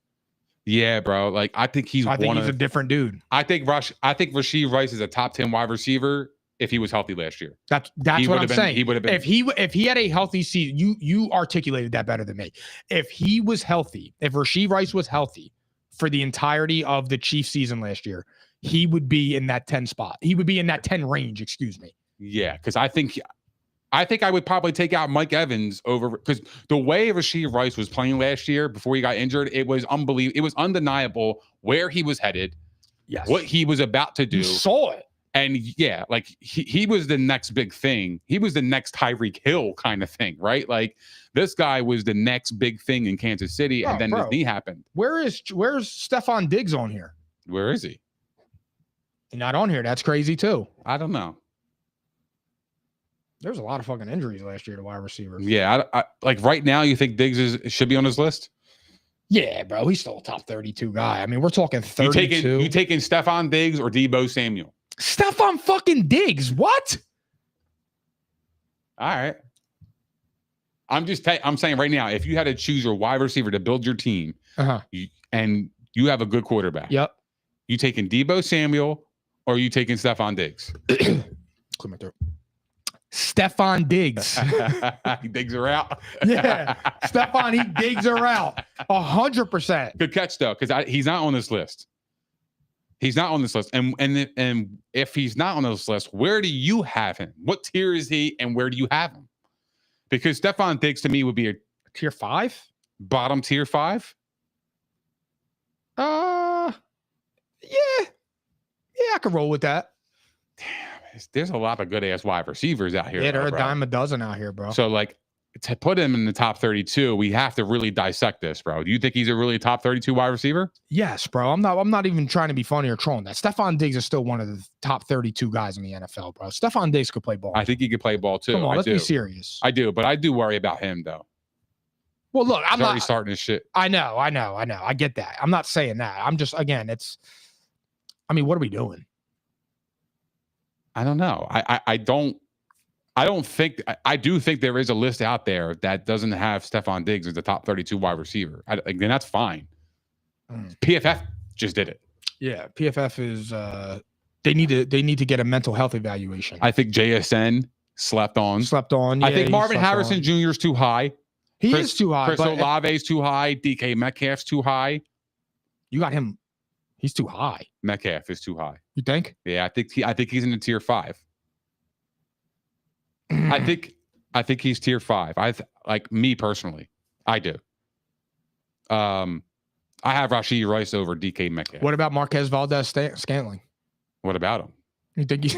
Yeah, bro. Like, I think he's a different dude. I think Rashee Rice is a top 10 wide receiver if he was healthy last year. That's what I'm saying. He would have been. If he had a healthy season, you articulated that better than me. If he was healthy, if Rashee Rice was healthy for the entirety of the Chiefs season last year, he would be in that 10 spot. He would be in that 10 range, excuse me. Yeah, because I think I would probably take out Mike Evans over, because the way Rashee Rice was playing last year before he got injured, it was unbelievable. It was undeniable where he was headed, yes, what he was about to do. You saw it. And yeah, like he was the next big thing. He was the next Tyreek Hill kind of thing, right? Like this guy was the next big thing in Kansas City, and then his knee happened. Where's Stephon Diggs on here? Where is he? He's not on here. That's crazy too. I don't know. There's a lot of fucking injuries last year to wide receivers. Yeah, I like right now. You think Diggs should be on his list? Yeah, bro. He's still a top 32 guy. I mean, we're talking 32. You taking Stephon Diggs or Deebo Samuel? Stephon fucking Diggs. What? All right. I'm saying right now, if you had to choose your wide receiver to build your team, and you have a good quarterback, yep, you taking Deebo Samuel or you taking Stephon Diggs? Clear my throat. Stephon Diggs. Diggs are out. Yeah, Stephon, he Diggs are out. 100%. Good catch though, because he's not on this list. He's not on this list. And if he's not on this list, where do you have him? What tier is he and where do you have him? Because Stephon Diggs to me would be a tier 5? Bottom tier 5? Yeah. Yeah, I could roll with that. Damn, there's a lot of good ass wide receivers out here. Yeah, there are a dime a dozen out here, bro. So like to put him in the top 32, we have to really dissect this, bro. Do you think he's a really top 32 wide receiver? Yes, bro. I'm not even trying to be funny or trolling that. Stephon Diggs is still one of the top 32 guys in the NFL, bro. Stephon Diggs could play ball. I think he could play ball too. Come on, let's be serious. I do, but I do worry about him though. Well, look, I'm already starting his shit. I know. I get that. I'm not saying that. I'm just, again, I mean, what are we doing? I don't know. I do think there is a list out there that doesn't have Stephon Diggs as the top 32 wide receiver. Then that's fine. PFF just did it. Yeah, PFF is they need to get a mental health evaluation. I think JSN slept on. Yeah, I think Marvin Harrison Jr. is too high. He is too high. Chris Olave is too high. DK Metcalf's too high. You got him. He's too high. Metcalf is too high. You think? Yeah, I think he's in the tier 5. I think he's tier 5. Like me personally, I do. I have Rashee Rice over DK Metcalf. What about Marquez Valdez-Scantling? What about him? You think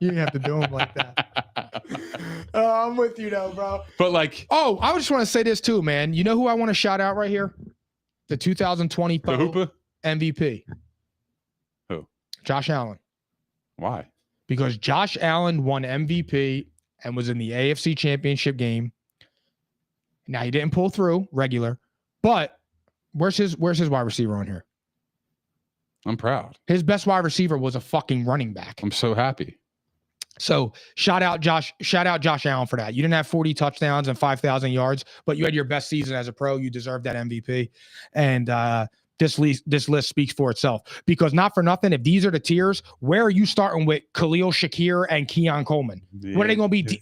you have to do him like that? I'm with you though, bro. But like, I just want to say this too, man. You know who I want to shout out right here? The 2020 MVP. Who? Josh Allen. Why? Because Josh Allen won MVP and was in the AFC Championship game. Now he didn't pull through regular, but where's his wide receiver on here? I'm proud. His best wide receiver was a fucking running back. I'm so happy. So shout out Josh Allen for that. You didn't have 40 touchdowns and 5,000 yards, but you had your best season as a pro. You deserve that MVP. And this list speaks for itself, because not for nothing, if these are the tiers, where are you starting with Khalil Shakir and Keon Coleman? Yeah. What are they going to be?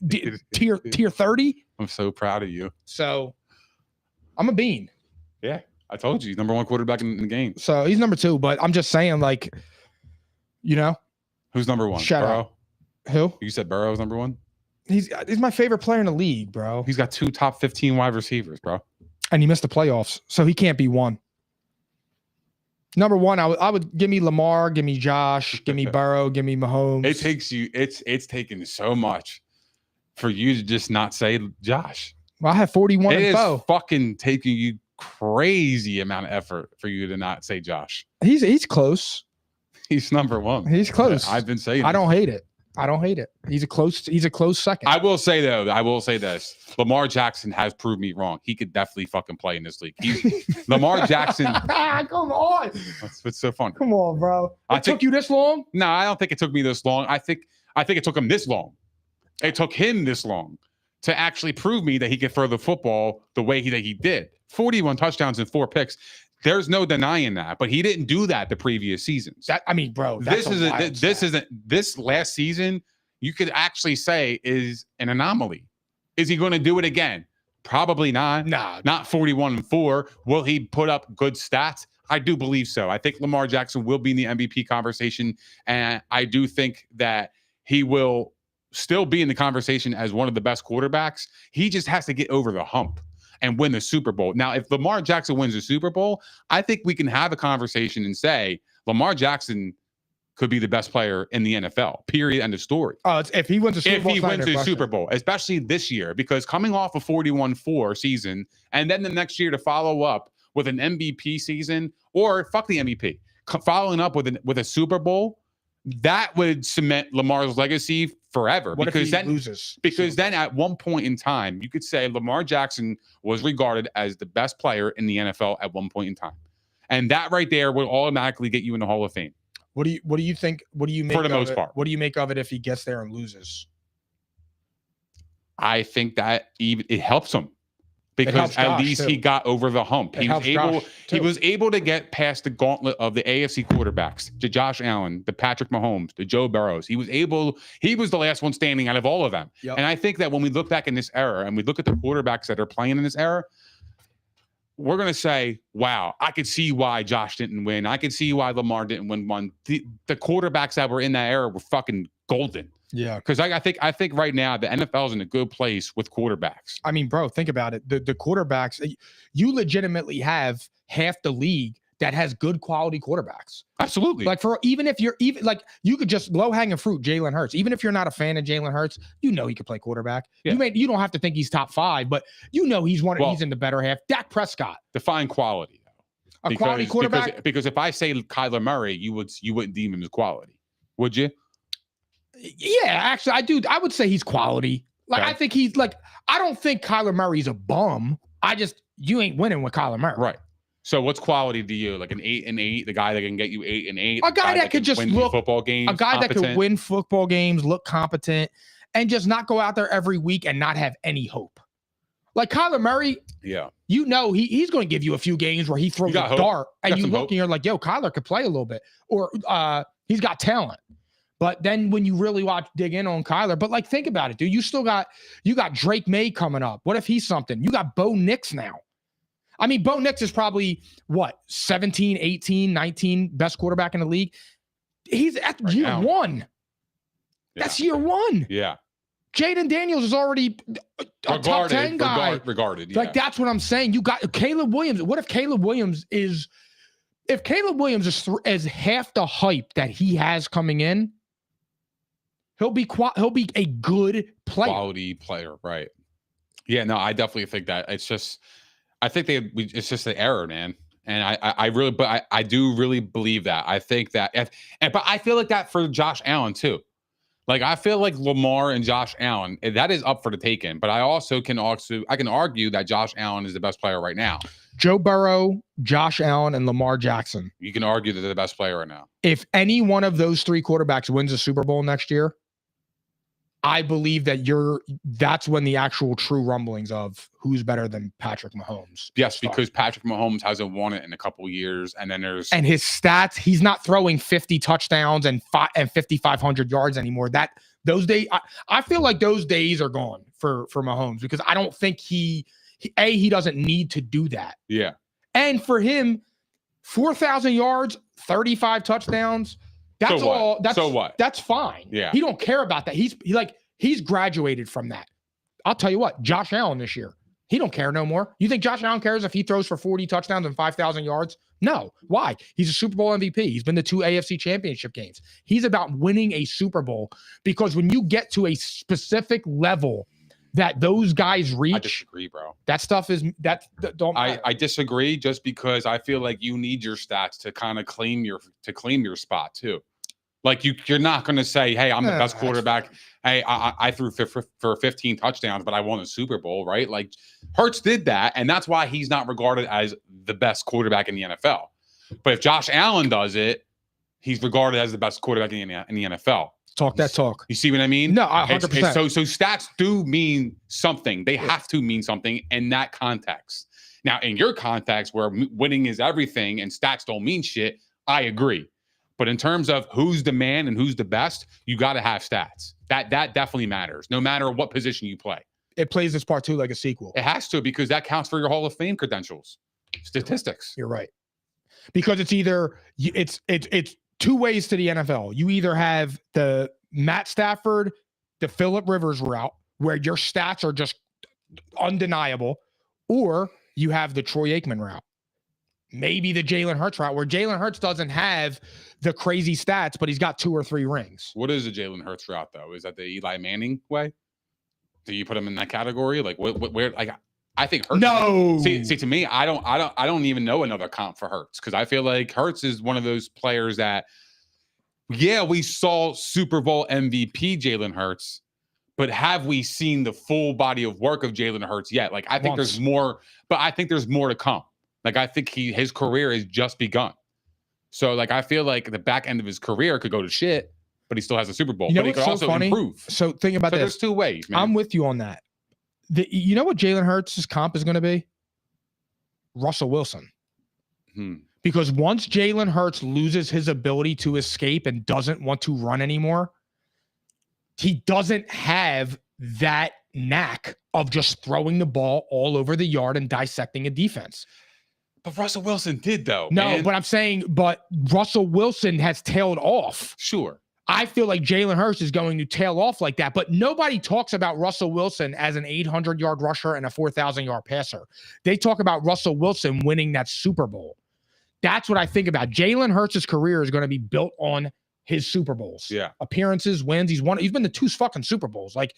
Tier 30? I'm so proud of you. So I'm a bean. Yeah, I told you, number 1 quarterback in the game. So he's number 2, but I'm just saying, like, you know, who's number 1? Shout Burrow? out. Who? You said Burrow's number 1? He's my favorite player in the league, bro. He's got 2 top 15 wide receivers, bro. And he missed the playoffs, so he can't be 1. Number 1, I would give me Lamar, give me Josh, give me Burrow, give me Mahomes. It's taken so much for you to just not say Josh. Well, I have 41 It and is 4. fucking taking you crazy amount of effort for you to not say Josh. He's close. He's number one. He's close. I've been saying I don't hate it. I don't hate it. He's a close second. I will say though, I will say this. Lamar Jackson has proved me wrong. He could definitely fucking play in this league. Lamar Jackson. Come on. That's what's so funny. Come on, bro. It took you this long? No, I don't think it took me this long. I think it took him this long. It took him this long to actually prove me that he could throw the football the way that he did. 41 touchdowns and 4 picks. There's no denying that, but he didn't do that the previous seasons. This last season, you could actually say is an anomaly. Is he going to do it again? Probably not. Nah. Not 41 and 4. Will he put up good stats? I do believe so. I think Lamar Jackson will be in the MVP conversation, and I do think that he will still be in the conversation as one of the best quarterbacks. He just has to get over the hump and win the Super Bowl. Now, if Lamar Jackson wins the Super Bowl, I think we can have a conversation and say Lamar Jackson could be the best player in the NFL. Period. End of story. If he wins the Super Bowl, if he wins the Super Bowl, especially this year, because coming off a 41-4 season, and then the next year to follow up with an MVP season, or fuck the MVP, following up with a Super Bowl, that would cement Lamar's legacy forever. What because if he then loses? Because then at one point in time, you could say Lamar Jackson was regarded as the best player in the NFL at one point in time. And that right there will automatically get you in the Hall of Fame. What do you think? What do you make for the most part? What do you make of it if he gets there and loses? I think that it helps him. Because at least he got over the hump. He was able to get past the gauntlet of the AFC quarterbacks, to Josh Allen, the Patrick Mahomes, the Joe Burrows. He was the last one standing out of all of them. Yep. And I think that when we look back in this era and we look at the quarterbacks that are playing in this era, we're going to say, wow, I could see why Josh didn't win. I could see why Lamar didn't win one. The quarterbacks that were in that era were fucking golden. Yeah, because I think right now the NFL is in a good place with quarterbacks. I mean, bro, think about it. The quarterbacks, you legitimately have half the league that has good quality quarterbacks. Absolutely. Like even if you could just low hanging fruit Jalen Hurts. Even if you're not a fan of Jalen Hurts, you know he could play quarterback. Yeah. You don't have to think he's top 5, but you know he's in the better half. Dak Prescott. Define quality. Quality quarterback. Because if I say Kyler Murray, you wouldn't deem him as quality, would you? Yeah, actually, I would say he's quality. Like, okay. I think he's like, I don't think Kyler Murray's a bum. You ain't winning with Kyler Murray. Right. So what's quality to you? Like an 8-8, the guy that can get you 8-8, a guy that could just win football games, a guy that could win football games, look competent, and just not go out there every week and not have any hope. Like Kyler Murray, yeah, you know he's going to give you a few games where he throws a dart and you look and you're like, yo, Kyler could play a little bit, or he's got talent. But then when you really dig in on Kyler, but like, think about it, dude. You got Drake May coming up. What if he's something? You got Bo Nix now. I mean, Bo Nix is probably 17, 18, 19 best quarterback in the league. He's at year 1. Yeah. That's year 1. Yeah. Jaden Daniels is already a top 10 guy. Regarded. Yeah. Like, that's what I'm saying. You got Caleb Williams. What if Caleb Williams is as half the hype that he has coming in? He'll be a good player. Quality player, right? Yeah, no, I definitely think that. It's just, I think it's just the error, man. And I do really believe that. I think that, but I feel like that for Josh Allen too. Like, I feel like Lamar and Josh Allen, that is up for the taking. But I can argue that Josh Allen is the best player right now. Joe Burrow, Josh Allen, and Lamar Jackson. You can argue that they're the best player right now. If any one of those 3 quarterbacks wins the Super Bowl next year, I believe that's when the actual true rumblings of who's better than Patrick Mahomes. Yes, because Patrick Mahomes hasn't won it in a couple of years, and his stats, he's not throwing 50 touchdowns and 5,500 yards anymore. Those days, I feel like those days are gone for Mahomes, because I don't think he doesn't need to do that. Yeah, and for him, 4,000 yards, 35 touchdowns. That's all. That's fine. Yeah. He don't care about that. He's graduated from that. I'll tell you what, Josh Allen this year, he don't care no more. You think Josh Allen cares if he throws for 40 touchdowns and 5,000 yards? No. Why? He's a Super Bowl MVP. He's been to 2 AFC championship games. He's about winning a Super Bowl, because when you get to a specific level that those guys reach. I disagree, bro. That stuff is don't matter. I disagree just because I feel like you need your stats to kind of claim your spot too. Like you're not going to say, "Hey, I'm the best quarterback. Hey, I threw for 15 touchdowns, but I won a Super Bowl," right? Like Hurts did that, and that's why he's not regarded as the best quarterback in the NFL. But if Josh Allen does it, he's regarded as the best quarterback in the NFL. Talk that talk. You see what I mean? No, 100%. So stats do mean something. They have to mean something in that context. Now, in your context, where winning is everything and stats don't mean shit, I agree. But in terms of who's the man and who's the best, you got to have stats. That definitely matters, no matter what position you play. It plays this part 2 like a sequel. It has to, because that counts for your Hall of Fame credentials, statistics. You're right. Because it's either it's 2 ways to the NFL. You either have the Matt Stafford, the Phillip Rivers route, where your stats are just undeniable, or you have the Troy Aikman route. Maybe the Jalen Hurts route, where Jalen Hurts doesn't have the crazy stats, but he's got 2 or 3 rings. What is the Jalen Hurts route, though? Is that the Eli Manning way? Do you put him in that category? Like where? Like I think Hurts. No. See, to me, I don't even know another comp for Hurts, because I feel like Hurts is one of those players that, yeah, we saw Super Bowl MVP Jalen Hurts, but have we seen the full body of work of Jalen Hurts yet? Like I think there's more, but I think there's more to come. Like I think his career has just begun. So like I feel like the back end of his career could go to shit, but he still has a Super Bowl. But he could also improve. So think about this. There's 2 ways, man. I'm with you on that. You know what Jalen Hurts' comp is going to be? Russell Wilson. Because once Jalen Hurts loses his ability to escape and doesn't want to run anymore, he doesn't have that knack of just throwing the ball all over the yard and dissecting a defense. But Russell Wilson did, though. No, man. but I'm saying, but Russell Wilson has tailed off. Sure. I feel like Jalen Hurts is going to tail off like that, but nobody talks about Russell Wilson as an 800-yard rusher and a 4,000-yard passer. They talk about Russell Wilson winning that Super Bowl. That's what I think about. Jalen Hurts' career is going to be built on his Super Bowls. Yeah. Appearances, wins. He's been to 2 fucking Super Bowls. Like,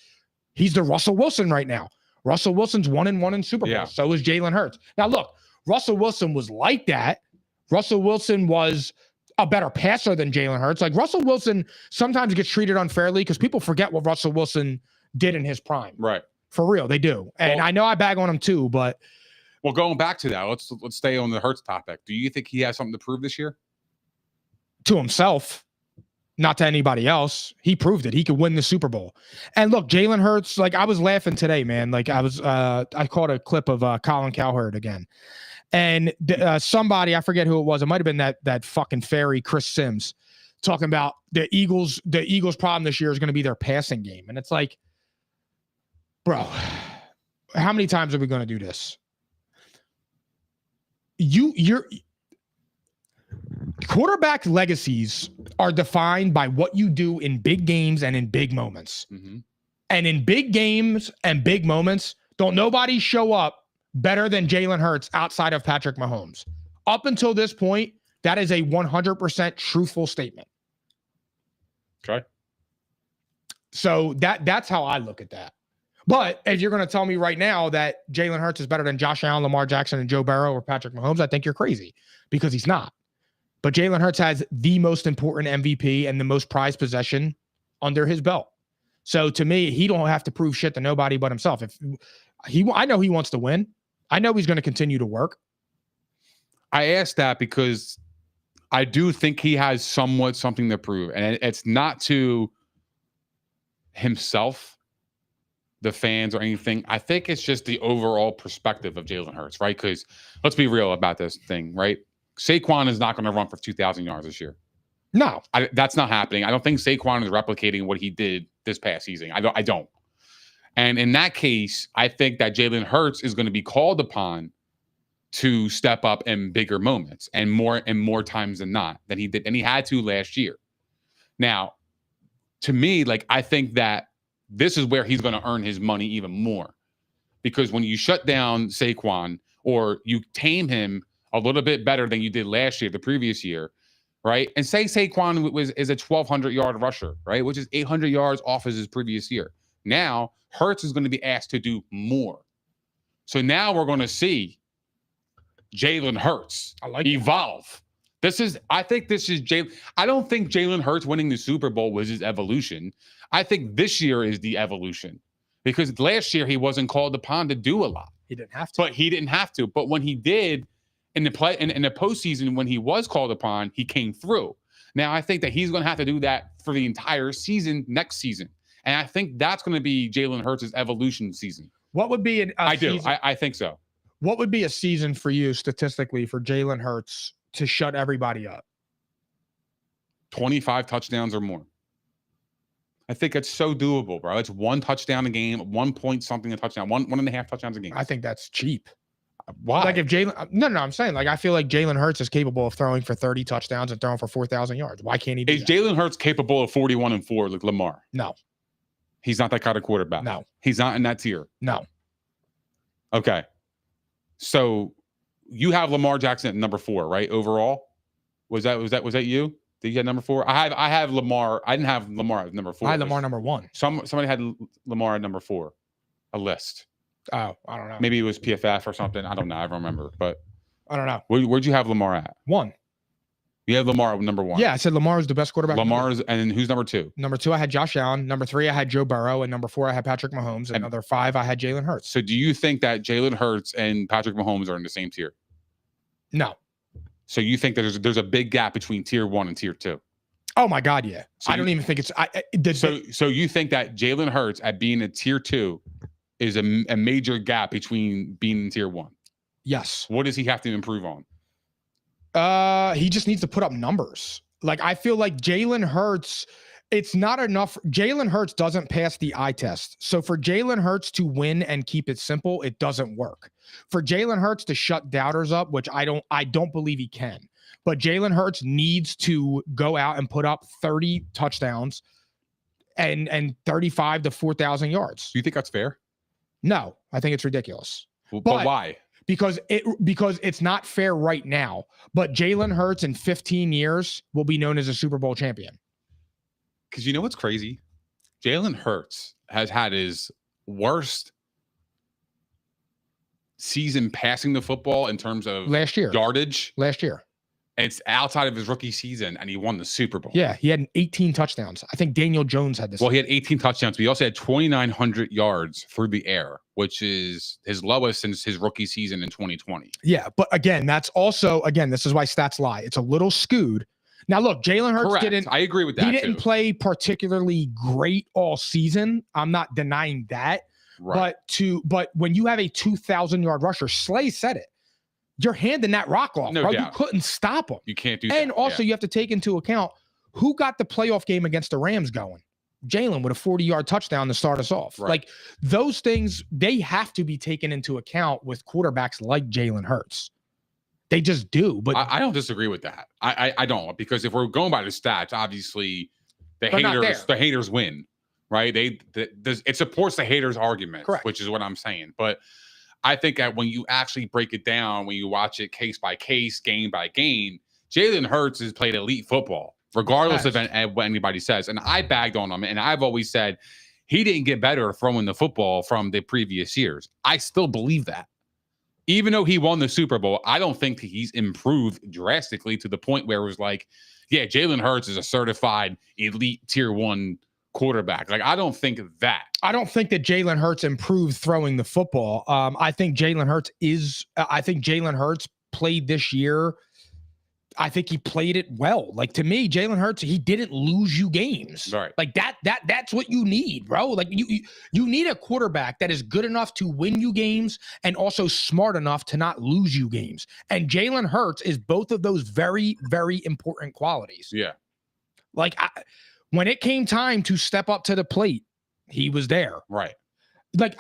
he's the Russell Wilson right now. Russell Wilson's 1-1 in Super Bowls. Yeah. So is Jalen Hurts. Now, look, Russell Wilson was like that. Russell Wilson was a better passer than Jalen Hurts. Like, Russell Wilson sometimes gets treated unfairly because people forget what Russell Wilson did in his prime. Right. For real, they do. And I know I bag on him too, but. Well, going back to that, let's stay on the Hurts topic. Do you think he has something to prove this year? To himself, not to anybody else. He proved it. He could win the Super Bowl. And look, Jalen Hurts, like, I was laughing today, man. Like, I caught a clip of Colin Cowherd again. And somebody, I forget who it was. It might have been that fucking fairy Chris Sims, talking about the Eagles' problem this year is going to be their passing game. And it's like, bro, how many times are we going to do this? Your quarterback legacies are defined by what you do in big games and in big moments. Mm-hmm. And in big games and big moments, don't nobody show up better than Jalen Hurts outside of Patrick Mahomes. Up until this point, that is a 100% truthful statement. Okay. So that's how I look at that. But if you're going to tell me right now that Jalen Hurts is better than Josh Allen, Lamar Jackson, and Joe Burrow or Patrick Mahomes, I think you're crazy, because he's not. But Jalen Hurts has the most important MVP and the most prized possession under his belt. So to me, he don't have to prove shit to nobody but himself. I know he wants to win. I know he's going to continue to work. I asked that because I do think he has somewhat something to prove, and it's not to himself, the fans, or anything. I think it's just the overall perspective of Jalen Hurts, right? Because let's be real about this thing, right? Saquon is not going to run for 2,000 yards this year. No, that's not happening. I don't think Saquon is replicating what he did this past season. I don't. And in that case, I think that Jalen Hurts is going to be called upon to step up in bigger moments and more times than not than he did, and he had to last year. Now, to me, like, I think that this is where he's going to earn his money even more, because when you shut down Saquon or you tame him a little bit better than you did last year, the previous year, right? And say Saquon is a 1,200-yard rusher, right? Which is 800 yards off as his previous year. Now, Hurts is going to be asked to do more. So now we're going to see Jalen Hurts evolve. I think this is Jalen. I don't think Jalen Hurts winning the Super Bowl was his evolution. I think this year is the evolution because last year he wasn't called upon to do a lot. He didn't have to. But when he did in the postseason, when he was called upon, he came through. Now I think that he's going to have to do that for the entire season next season, and I think that's going to be Jalen Hurts' evolution season. What would be I think so. What would be a season for you statistically for Jalen Hurts to shut everybody up? 25 touchdowns or more. I think it's so doable, bro. It's 1 touchdown a game, 1 point something a touchdown, 1.5 touchdowns a game. I think that's cheap. Why? Like if Jalen, no, I'm saying like I feel like Jalen Hurts is capable of throwing for 30 touchdowns and throwing for 4,000 yards. Why can't he do that? Is Jalen Hurts capable of 41-4 like Lamar? No. He's not that kind of quarterback. No. He's not in that tier. No. Okay. So you have Lamar Jackson at number 4, right? Overall, was that you? Did you get number 4? I have Lamar. I didn't have Lamar at number 4. I had Lamar number 1. Somebody had Lamar at number 4. A list. Oh, I don't know. Maybe it was PFF or something. I don't know. I don't remember. But I don't know. Where'd you have Lamar at? 1. You have Lamar at number 1. Yeah, I said Lamar is the best quarterback. Lamar's, and who's number 2? Number 2, I had Josh Allen. Number 3, I had Joe Burrow. And number 4, I had Patrick Mahomes. And number 5, I had Jalen Hurts. So do you think that Jalen Hurts and Patrick Mahomes are in the same tier? No. So you think that there's a big gap between tier 1 and tier 2? Oh my God, yeah. So I don't even think it's. So you think that Jalen Hurts at being a tier 2 is a major gap between being in tier 1? Yes. What does he have to improve on? He just needs to put up numbers. Like I feel like Jalen Hurts, it's not enough. Jalen Hurts doesn't pass the eye test. So for Jalen Hurts to win and keep it simple, it doesn't work. For Jalen Hurts to shut doubters up, which I don't believe he can. But Jalen Hurts needs to go out and put up 30 touchdowns and 35 to 4,000 yards. Do you think that's fair? No, I think it's ridiculous. But why? Because it's not fair right now. But Jalen Hurts in 15 years will be known as a Super Bowl champion. Because you know what's crazy? Jalen Hurts has had his worst season passing the football in terms of yardage. Last year. It's outside of his rookie season, and he won the Super Bowl. Yeah, he had 18 touchdowns. I think Daniel Jones had this. Well, he had 18 touchdowns, but he also had 2,900 yards through the air, which is his lowest since his rookie season in 2020. Yeah, but again, this is why stats lie. It's a little skewed. Now, look, Jalen Hurts didn't. I agree with that. He didn't play particularly great all season. I'm not denying that. Right. But when you have a 2,000-yard rusher, Slay said it. You're handing that rock off, bro. You couldn't stop him. You can't do that. And also, you have to take into account who got the playoff game against the Rams going. Jalen with a 40-yard touchdown to start us off. Right. Like those things, they have to be taken into account with quarterbacks like Jalen Hurts. They just do. But I don't disagree with that. I don't, because if we're going by the stats, obviously the haters win, right? It supports the haters' argument, which is what I'm saying. But I think that when you actually break it down, when you watch it case by case, game by game, Jalen Hurts has played elite football, regardless of what anybody says. And I bagged on him, and I've always said he didn't get better throwing the football from the previous years. I still believe that. Even though he won the Super Bowl, I don't think he's improved drastically to the point where it was like, yeah, Jalen Hurts is a certified elite tier 1 quarterback. Like, I don't think that. I don't think that Jalen Hurts improved throwing the football. I think Jalen Hurts played this year. I think he played it well. Like, to me, Jalen Hurts, he didn't lose you games. Right. Like that's what you need, bro. Like you need a quarterback that is good enough to win you games and also smart enough to not lose you games. And Jalen Hurts is both of those very, very important qualities. Yeah. Like when it came time to step up to the plate, he was there. Right. Like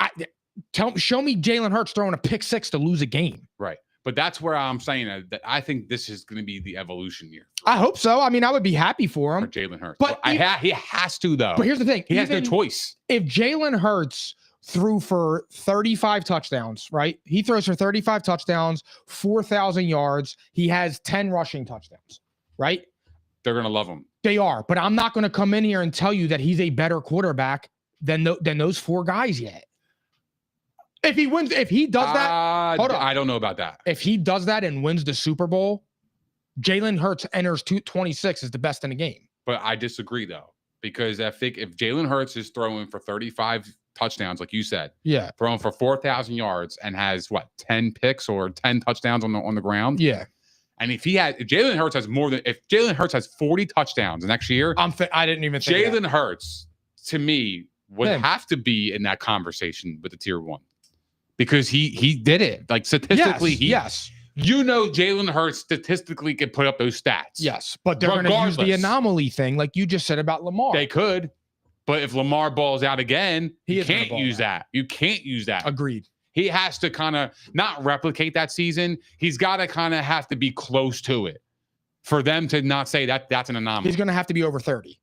show me Jalen Hurts throwing a pick 6 to lose a game. Right. But that's where I'm saying that I think this is going to be the evolution year. I hope so. I mean, I would be happy for him. For Jalen Hurts. But he has to, though. But here's the thing. He has no choice. If Jalen Hurts threw for 35 touchdowns, right? He throws for 35 touchdowns, 4,000 yards. He has 10 rushing touchdowns, right? They're going to love him. They are. But I'm not going to come in here and tell you that he's a better quarterback than those 4 guys yet. If he does that, hold on. I don't know about that. If he does that and wins the Super Bowl, Jalen Hurts enters 26 as the best in the game. But I disagree though, because I think if Jalen Hurts is throwing for 35 touchdowns, like you said, throwing for 4,000 yards and has 10 picks or 10 touchdowns on the ground, and if Jalen Hurts has 40 touchdowns next year, I didn't even think Jalen Hurts to me would have to be in that conversation with the tier 1. Because he did it. Like statistically, yes. Jalen Hurts statistically could put up those stats. Yes, but they're going to use the anomaly thing like you just said about Lamar. They could, but if Lamar balls out again, you can't use that. You can't use that. Agreed. He has to kind of not replicate that season. He's got to kind of have to be close to it for them to not say that's an anomaly. He's going to have to be over 30.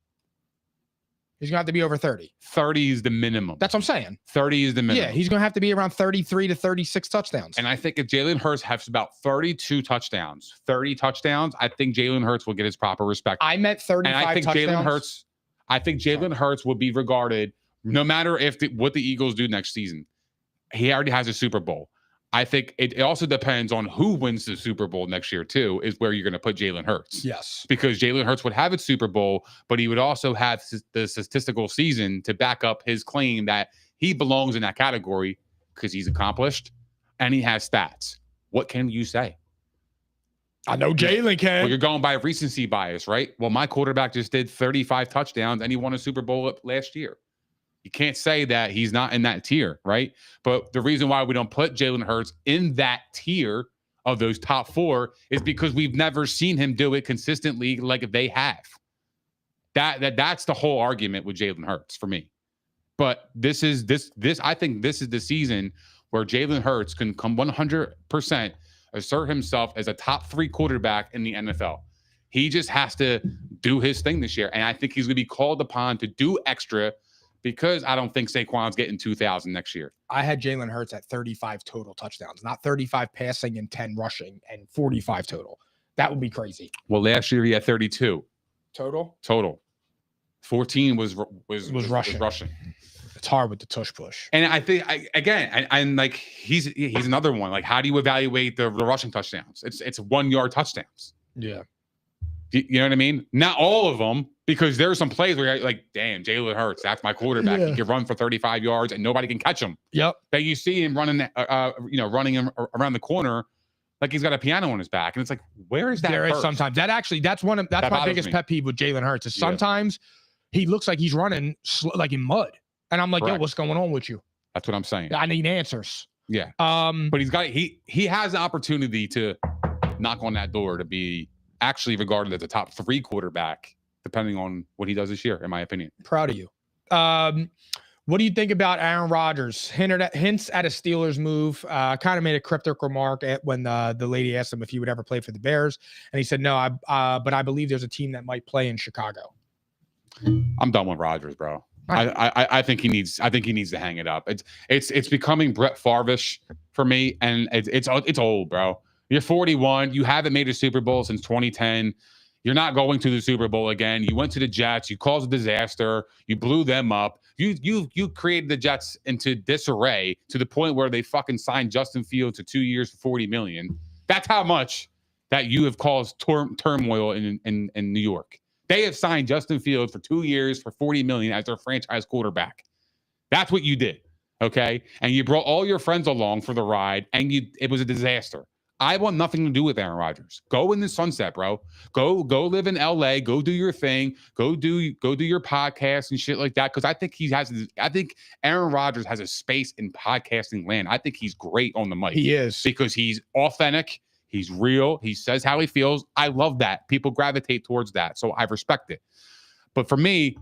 He's going to have to be over 30. 30 is the minimum. That's what I'm saying. 30 is the minimum. Yeah, he's going to have to be around 33 to 36 touchdowns. And I think if Jalen Hurts has about 32 touchdowns, 30 touchdowns, I think Jalen Hurts will get his proper respect. I meant 35 and I think touchdowns. Jalen Hurts will be regarded, no matter what the Eagles do next season. He already has a Super Bowl. I think it also depends on who wins the Super Bowl next year, too, is where you're going to put Jalen Hurts. Yes. Because Jalen Hurts would have a Super Bowl, but he would also have the statistical season to back up his claim that he belongs in that category because he's accomplished and he has stats. What can you say? I know Jalen can. Well, you're going by recency bias, right? Well, my quarterback just did 35 touchdowns and he won a Super Bowl last year. You can't say that he's not in that tier, right? But the reason why we don't put Jalen Hurts in that tier of those top 4 is because we've never seen him do it consistently like they have. That's the whole argument with Jalen Hurts for me. But this I think this is the season where Jalen Hurts can come 100% assert himself as a top 3 quarterback in the NFL. He just has to do his thing this year. And I think he's going to be called upon to do extra because I don't think Saquon's getting 2,000 next year. I had Jalen Hurts at 35 total touchdowns, not 35 passing and 10 rushing and 45 total. That would be crazy. Well, last year he had 32 total. 14 was rushing. It's hard with the tush push. And I think I'm like he's another one. Like, how do you evaluate the rushing touchdowns? It's 1 yard touchdowns. Yeah. You know what I mean? Not all of them, because there's some plays where you're like, damn, Jalen Hurts, that's my quarterback. He can run for 35 yards and nobody can catch him. Yep. But you see him running, running him around the corner like he's got a piano on his back, and it's like, where is that? There is sometimes that's my biggest pet peeve with Jalen Hurts is sometimes he looks like he's running like in mud, and I'm like, yo, what's going on with you? That's what I'm saying. I need answers. Yeah. But he has the opportunity to knock on that door to be actually regarded as a top 3 quarterback, depending on what he does this year, in my opinion. Proud of you. What do you think about Aaron Rodgers? Hints at a Steelers move. Kind of made a cryptic remark when the lady asked him if he would ever play for the Bears, and he said no. But I believe there's a team that might play in Chicago. I'm done with Rodgers, bro. I think he needs to hang it up. It's becoming Brett Favre-ish for me, and it's old, bro. You're 41. You haven't made a Super Bowl since 2010. You're not going to the Super Bowl again. You went to the Jets. You caused a disaster. You blew them up. You created the Jets into disarray to the point where they fucking signed Justin Fields to 2 years for $40 million. That's how much that you have caused turmoil in New York. They have signed Justin Fields for 2 years for $40 million as their franchise quarterback. That's what you did, okay? And you brought all your friends along for the ride, and it was a disaster. I want nothing to do with Aaron Rodgers. Go in the sunset, bro. Go live in LA. Go do your thing. Go do your podcast and shit like that. Because I think Aaron Rodgers has a space in podcasting land. I think he's great on the mic. He is, because he's authentic. He's real. He says how he feels. I love that. People gravitate towards that, so I respect it. But for me,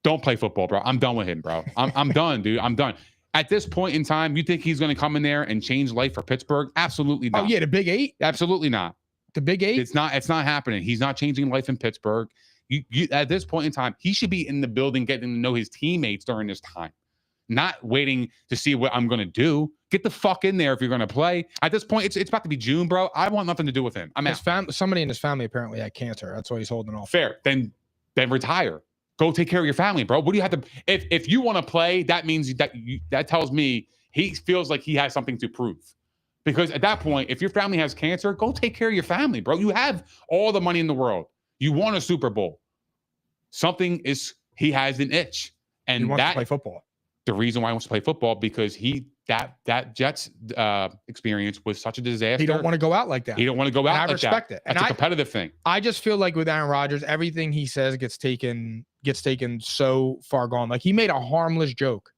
don't play football, bro. I'm done with him, bro. I'm done, dude. I'm done. At this point in time, you think he's going to come in there and change life for Pittsburgh? Absolutely not. Oh yeah, the Big 8? Absolutely not. The Big 8? It's not happening. He's not changing life in Pittsburgh. You at this point in time, he should be in the building getting to know his teammates during this time, not waiting to see what I'm going to do. Get the fuck in there if you're going to play. At this point, it's about to be June, bro. I want nothing to do with him. I'm out. Somebody in his family apparently had cancer. That's why he's holding off. Fair. Then retire. Go take care of your family, bro. What do you have to? If you want to play, that means that tells me he feels like he has something to prove. Because at that point, if your family has cancer, go take care of your family, bro. You have all the money in the world. You won a Super Bowl. He has an itch, and he wants to play football. The reason why he wants to play football because that Jets experience was such a disaster. He don't want to go out like that. He don't want to go out. And I like respect it. That's a competitive thing. I just feel like with Aaron Rodgers, everything he says gets taken so far gone. Like he made a harmless joke,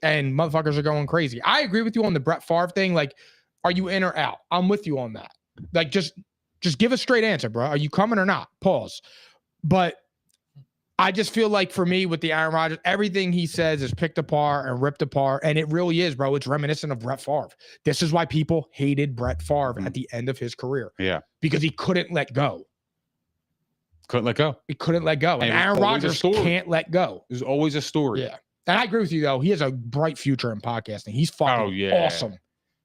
and motherfuckers are going crazy. I agree with you on the Brett Favre thing. Like, are you in or out? I'm with you on that. Like, just give a straight answer, bro. Are you coming or not? Pause. But I just feel like for me with the Aaron Rodgers, everything he says is picked apart and ripped apart. And it really is, bro. It's reminiscent of Brett Favre. This is why people hated Brett Favre at the end of his career. Yeah. Because he couldn't let go. Couldn't let go. He couldn't let go. And Aaron Rodgers can't let go. There's always a story. Yeah. And I agree with you, though. He has a bright future in podcasting. He's fucking awesome.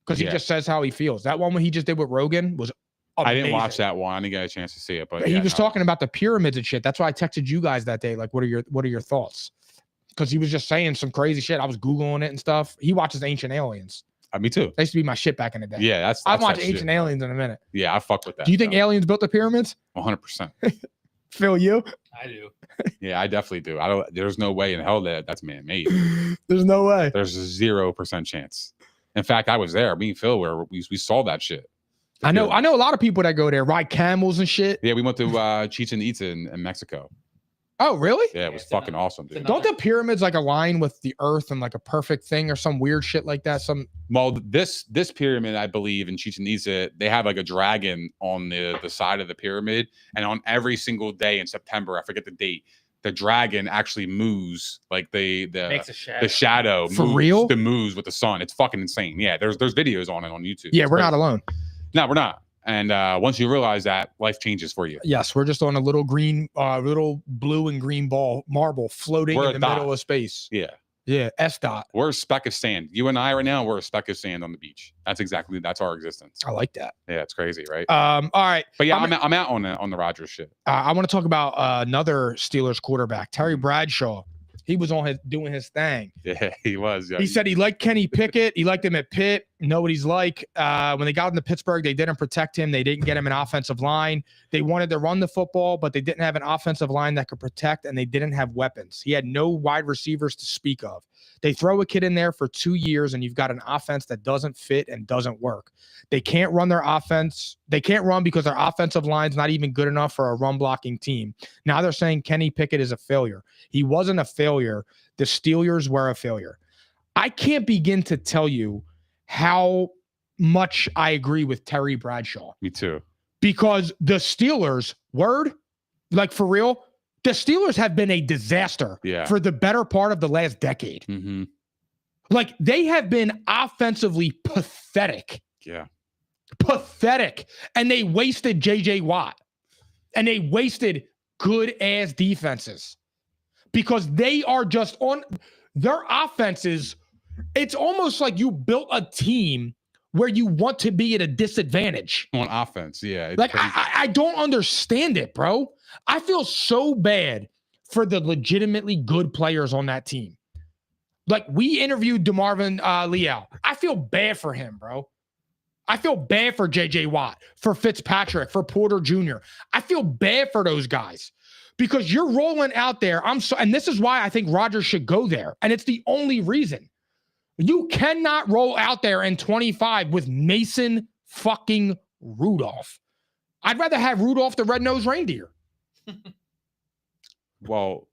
Because he just says how he feels. That one he just did with Rogan was amazing. I didn't watch that one. I didn't get a chance to see it. But he was talking about the pyramids and shit. That's why I texted you guys that day. Like, what are your thoughts? Because he was just saying some crazy shit. I was Googling it and stuff. He watches Ancient Aliens. Me too. That used to be my shit back in the day. Yeah, that's I'll watch Ancient Aliens in a minute. Yeah, I fuck with that. Do you think aliens built the pyramids? 100%. Phil, you? I do. Yeah, I definitely do. There's no way in hell that's man-made. There's no way. There's a 0% chance. In fact, I was there. Me and Phil, where we saw that shit. I know a lot of people that go there, ride camels and shit. Yeah, we went to Chichen Itza in Mexico. Oh, really? Yeah, it was fucking awesome, dude. Don't the pyramids like align with the earth and like a perfect thing or some weird shit like that? Well, this pyramid, I believe, in Chichen Itza, they have like a dragon on the side of the pyramid, and on every single day in September, I forget the date, the dragon actually moves, like makes a shadow. The shadow for moves, real. The moves with the sun. It's fucking insane. Yeah, there's videos on it on YouTube. Yeah, we're not alone. No, we're not. And once you realize that, life changes for you. Yes, we're just on a little green, little blue and green marble floating in the middle of space. Yeah. Yeah, S dot. We're a speck of sand. You and I right now, we're a speck of sand on the beach. That's our existence. I like that. Yeah, it's crazy, right? All right. But yeah, I'm out on the Rodgers shit. I want to talk about another Steelers quarterback, Terry Bradshaw. He was doing his thing. Yeah, he was. Yeah. He said he liked Kenny Pickett. He liked him at Pitt. Know what he's like. When they got him to Pittsburgh, they didn't protect him. They didn't get him an offensive line. They wanted to run the football, but they didn't have an offensive line that could protect, and they didn't have weapons. He had no wide receivers to speak of. They throw a kid in there for 2 years, and you've got an offense that doesn't fit and doesn't work. They can't run their offense. They can't run because their offensive line's not even good enough for a run-blocking team. Now they're saying Kenny Pickett is a failure. He wasn't a failure. The Steelers were a failure. I can't begin to tell you how much I agree with Terry Bradshaw. Me too. Because the Steelers, like for real, the Steelers have been a disaster for the better part of the last decade. Mm-hmm. Like they have been offensively pathetic. Yeah. Pathetic. And they wasted J.J. Watt. And they wasted good-ass defenses. Because they are just on their offenses. It's almost like you built a team where you want to be at a disadvantage. On offense, yeah. Like, I don't understand it, bro. I feel so bad for the legitimately good players on that team. Like, we interviewed DeMarvin Leal. I feel bad for him, bro. I feel bad for J.J. Watt, for Fitzpatrick, for Porter Jr. I feel bad for those guys. Because you're rolling out there. And this is why I think Rodgers should go there. And it's the only reason. You cannot roll out there in 25 with Mason fucking Rudolph. I'd rather have Rudolph the red-nosed reindeer. Well,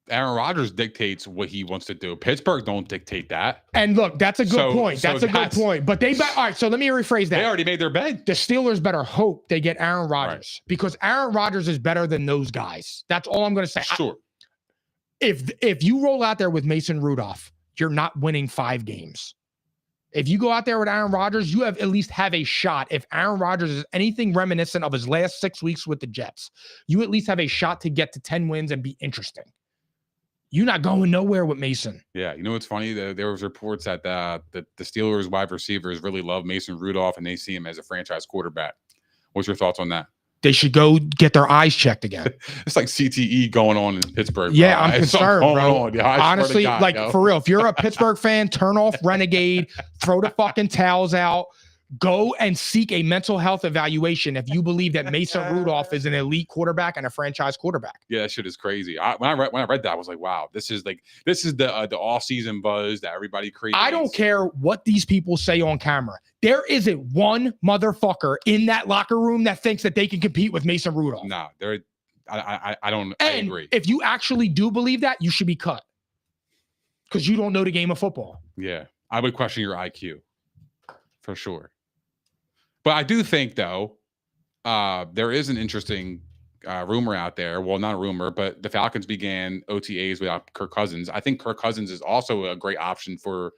Aaron Rodgers dictates what he wants to do. Pittsburgh don't dictate that. And look, that's a good point. That's a good point. But all right, so let me rephrase that. They already made their bed. The Steelers better hope they get Aaron Rodgers because Aaron Rodgers is better than those guys. That's all I'm going to say. Sure. If you roll out there with Mason Rudolph, you're not winning 5 games. If you go out there with Aaron Rodgers, you at least have a shot. If Aaron Rodgers is anything reminiscent of his last 6 weeks with the Jets, you at least have a shot to get to 10 wins and be interesting. You're not going nowhere with Mason. Yeah, you know what's funny? There was reports that the Steelers wide receivers really love Mason Rudolph and they see him as a franchise quarterback. What's your thoughts on that? they should go get their eyes checked again. It's like CTE going on in Pittsburgh. Yeah, bro. I'm concerned, bro. On. Yeah, honestly, God, like yo. for real, if you're a Pittsburgh fan, turn off Renegade, throw the fucking towels out. Go and seek a mental health evaluation if you believe that Mason Rudolph is an elite quarterback and a franchise quarterback. Yeah, that shit is crazy. When I read that, I was like, wow, this is the off-season buzz that everybody creates. I don't care what these people say on camera. There isn't one motherfucker in that locker room that thinks that they can compete with Mason Rudolph. No, I don't. And I agree. if you actually do believe that, you should be cut because you don't know the game of football. Yeah, I would question your IQ for sure. But I do think, though, there is an interesting rumor out there. Well, not a rumor, but the Falcons began OTAs without Kirk Cousins. I think Kirk Cousins is also a great option for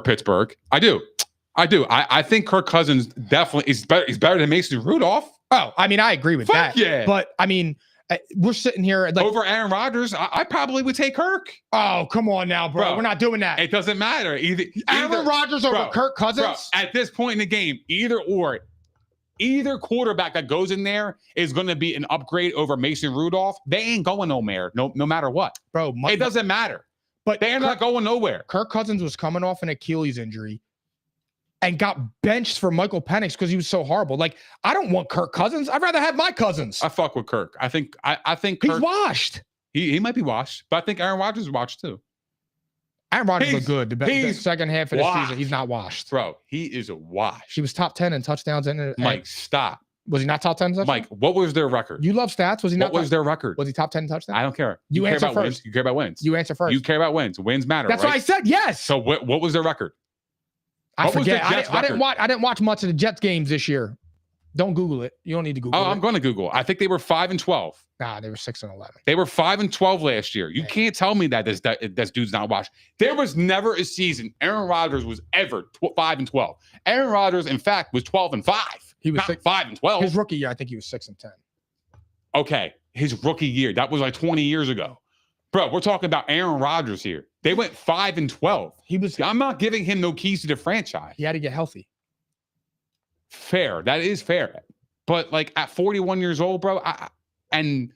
Pittsburgh. I do. I think Kirk Cousins definitely is better. He's better than Mason Rudolph. Oh, I mean, I agree with that. Yeah. But I mean, we're sitting here like, over Aaron Rodgers. I probably would take Kirk. Oh, come on now, bro. We're not doing that. It doesn't matter. Aaron Rodgers over Kirk Cousins. Bro, at this point in the game, either quarterback that goes in there is going to be an upgrade over Mason Rudolph. They ain't going nowhere, no matter what. Bro, it doesn't matter. But they're not going nowhere. Kirk Cousins was coming off an Achilles injury and got benched for Michael Penix because he was so horrible. Like, I don't want Kirk Cousins. I'd rather have my cousins. I fuck with Kirk. I think Kirk, he's washed. He might be washed, but I think Aaron Rodgers is washed too. Aaron Rodgers looked good. The second half of the season, he's not washed. Bro, he is washed. He was top 10 in touchdowns. Mike, stop. Was he not top 10 in touchdowns? Mike, what was their record? You love stats. Was he not? What was their record? Was he top 10 in touchdowns? I don't care. You care answer about first. Wins. You care about wins. You answer first. You care about wins. Wins matter. That's right? what I said. Yes. So what was their record? I forget. I didn't watch much of the Jets games this year. Don't Google it. You don't need to Google it. I'm going to Google. I think they were 5-12. Nah, they were 6-11. They were 5-12 last year. You can't tell me that this dude's not washed. There was never a season Aaron Rodgers was ever 5-12. Aaron Rodgers, in fact, was 12-5. He was 5-12. His rookie year, I think he was 6-10. Okay, his rookie year. That was like 20 years ago. Bro, we're talking about Aaron Rodgers here. They went 5-12. I'm not giving him no keys to the franchise. He had to get healthy. Fair. That is fair. But like at 41 years old, bro, and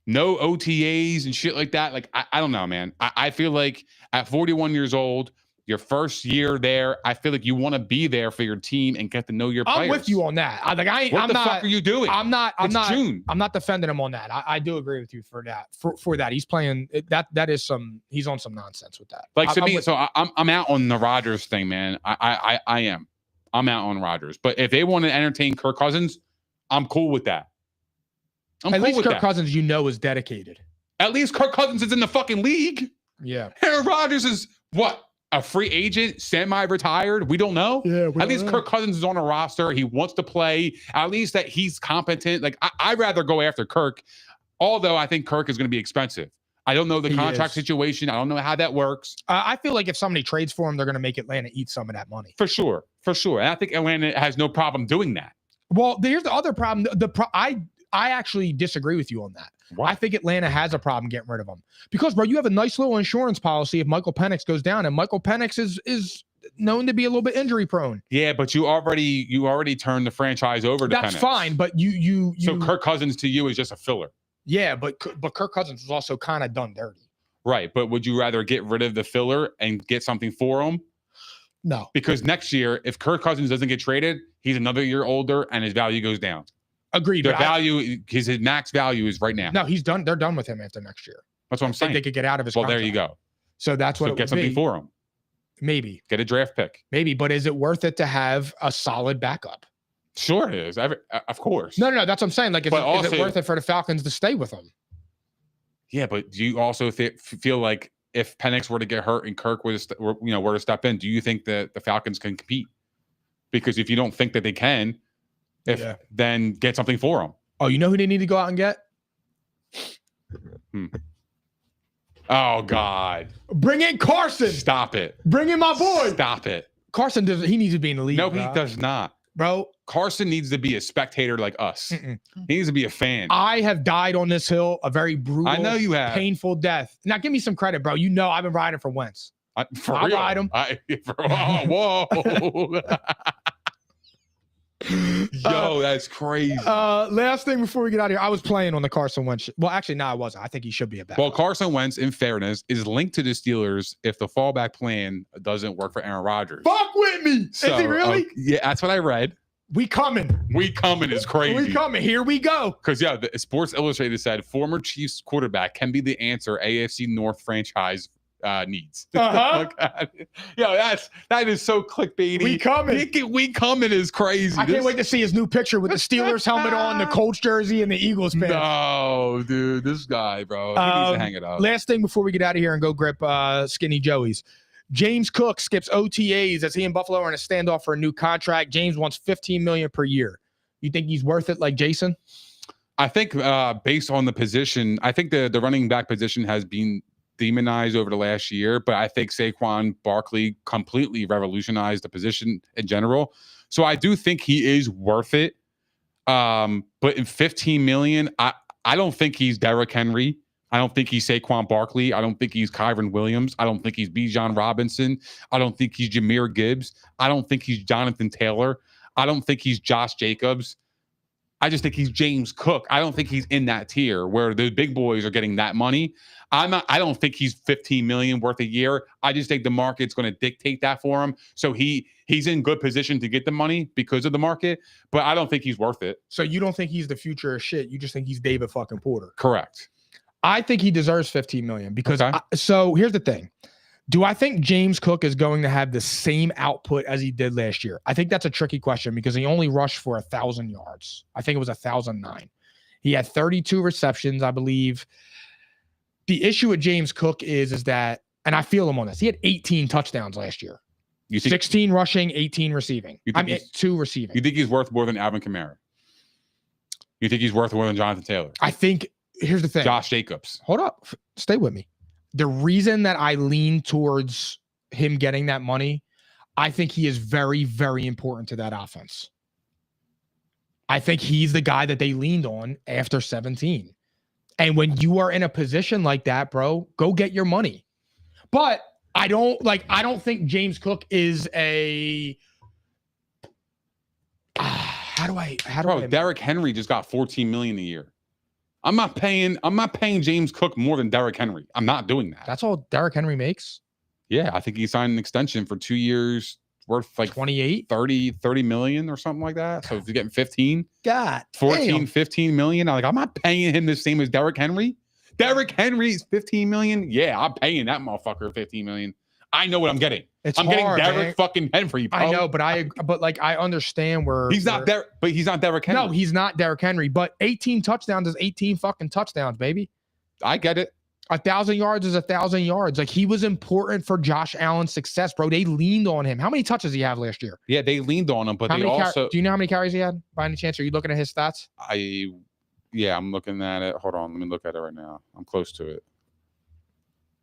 no OTAs and shit like that. Like, I don't know, man. I feel like at 41 years old, your first year there, I feel like you want to be there for your team and get to know your players. I'm with you on that. What the fuck are you doing? I'm not June. I'm not defending him on that. I do agree with you for that. For that, he's playing that is some. He's on some nonsense with that. Like I'm out on the Rodgers thing, man. I am. I'm out on Rodgers. But if they want to entertain Kirk Cousins, I'm cool with that. At least Kirk Cousins, is dedicated. At least Kirk Cousins is in the fucking league. Yeah. Aaron Rodgers is what? A free agent, semi-retired? We don't know. Yeah. At least Kirk Cousins is on a roster. He wants to play. At least that he's competent. Like, I'd rather go after Kirk, although I think Kirk is going to be expensive. I don't know the contract situation. I don't know how that works. I feel like if somebody trades for him, they're going to make Atlanta eat some of that money. For sure. And I think Atlanta has no problem doing that. Well, here's the other problem. I actually disagree with you on that. What? I think Atlanta has a problem getting rid of him because, bro, you have a nice little insurance policy if Michael Penix goes down, and Michael Penix is known to be a little bit injury prone. Yeah, but you already turned the franchise over to That's Penix. fine, but So Kirk Cousins to you is just a filler. Yeah, but Kirk Cousins was also kind of done dirty. Right, but would you rather get rid of the filler and get something for him? No. Because next year, if Kirk Cousins doesn't get traded, he's another year older and his value goes down. Agreed. His max value is right now. No, he's done. They're done with him after next year. That's what I'm saying. They could get out of his contract. There you go. So that's what it get something for him. Maybe. Get a draft pick. Maybe, but is it worth it to have a solid backup? Sure it is. Of course. No. That's what I'm saying. Like, is it worth it for the Falcons to stay with him? Yeah, but do you also feel like if Penix were to get hurt and Kirk were to step in, do you think that the Falcons can compete? Because if you don't think that they can, then get something for them. Oh, you know who they need to go out and get? Oh, God. Bring in Carson. Stop it. Bring in my boy. Stop it. Carson he needs to be in the league. No, he does not. Bro. Carson needs to be a spectator like us. Mm-mm. He needs to be a fan. I have died on this hill a very brutal, I know you have. Painful death. Now, give me some credit, bro. You know I've been riding for Wentz. I'll ride him. Whoa. Yo, that's crazy. Last thing before we get out of here, I was playing on the Carson Wentz. Well, actually, no, I wasn't. I think he should be a backup. Well, Carson Wentz, in fairness, is linked to the Steelers if the fallback plan doesn't work for Aaron Rodgers. Fuck with me. So, is he really? Yeah, that's what I read. We coming. We coming is crazy. We coming. Here we go. Because, yeah, the Sports Illustrated said former Chiefs quarterback can be the answer AFC North franchise needs. Yeah, that is so clickbaity. We coming. We coming is crazy. I can't wait to see his new picture with the Steelers helmet on, the Colts jersey, and the Eagles pants. No, dude, this guy, bro. He needs to hang it up. Last thing before we get out of here and go grip Skinny Joey's. James Cook skips OTAs as he and Buffalo are in a standoff for a new contract. James wants $15 million per year. You think he's worth it like Jason? I think based on the position, I think the running back position has been demonized over the last year, but I think Saquon Barkley completely revolutionized the position in general. So I do think he is worth it. But in $15 million, I don't think he's Derrick Henry. I don't think he's Saquon Barkley. I don't think he's Kyron Williams. I don't think he's Bijan Robinson. I don't think he's Jahmyr Gibbs. I don't think he's Jonathan Taylor. I don't think he's Josh Jacobs. I just think he's James Cook. I don't think he's in that tier where the big boys are getting that money. I don't think he's $15 million worth a year. I just think the market's going to dictate that for him. So he's in good position to get the money because of the market, but I don't think he's worth it. So you don't think he's the future of shit. You just think he's David fucking Porter. Correct. I think he deserves $15 million because so here's the thing. Do I think James Cook is going to have the same output as he did last year? I think that's a tricky question because he only rushed for 1,000 yards. I think it was 1,009. He had 32 receptions, I believe. The issue with James Cook is that, and I feel him on this, he had 18 touchdowns last year. 16 rushing, 18 receiving. I mean, 2 receiving. You think he's worth more than Alvin Kamara? You think he's worth more than Jonathan Taylor? I think, here's the thing. Josh Jacobs. Hold up. Stay with me. The reason that I lean towards him getting that money, I think he is very, very important to that offense. I think he's the guy that they leaned on after 17. And when you are in a position like that, bro, go get your money. But I don't think James Cook is a how do I Derrick Henry just got $14 million a year. I'm not paying James Cook more than Derrick Henry. I'm not doing that. That's all Derrick Henry makes? Yeah, I think he signed an extension for 2 years worth like 28, 30 million or something like that. So if you're getting 15, God, 14, damn. 15 million. I'm not paying him the same as Derrick Henry. Derrick Henry's 15 million. Yeah, I'm paying that motherfucker 15 million. I know what I'm getting. I'm getting Derrick fucking Henry, bro. I know, but I understand where he's not there, but he's not Derrick Henry. No, he's not Derrick Henry, but 18 touchdowns is 18 fucking touchdowns, baby. I get it. 1,000 yards is 1,000 yards. Like, he was important for Josh Allen's success, bro. They leaned on him. How many touches did he have last year? Yeah, they leaned on him, but they also. Do you know how many carries he had? By any chance, are you looking at his stats? I'm looking at it. Hold on, let me look at it right now. I'm close to it.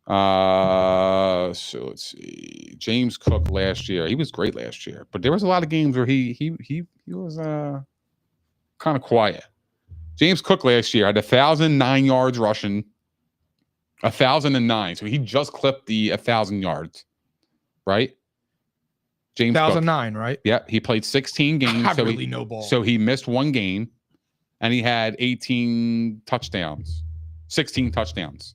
So let's see. James Cook last year, he was great last year, but there was a lot of games where he was kind of quiet. James Cook last year had 1,009 yards rushing. 1,009. So he just clipped the 1,000 yards, right? James 1,009, right? Yeah, he played 16 games. No ball. So he missed one game, and he had 18 touchdowns, 16 touchdowns.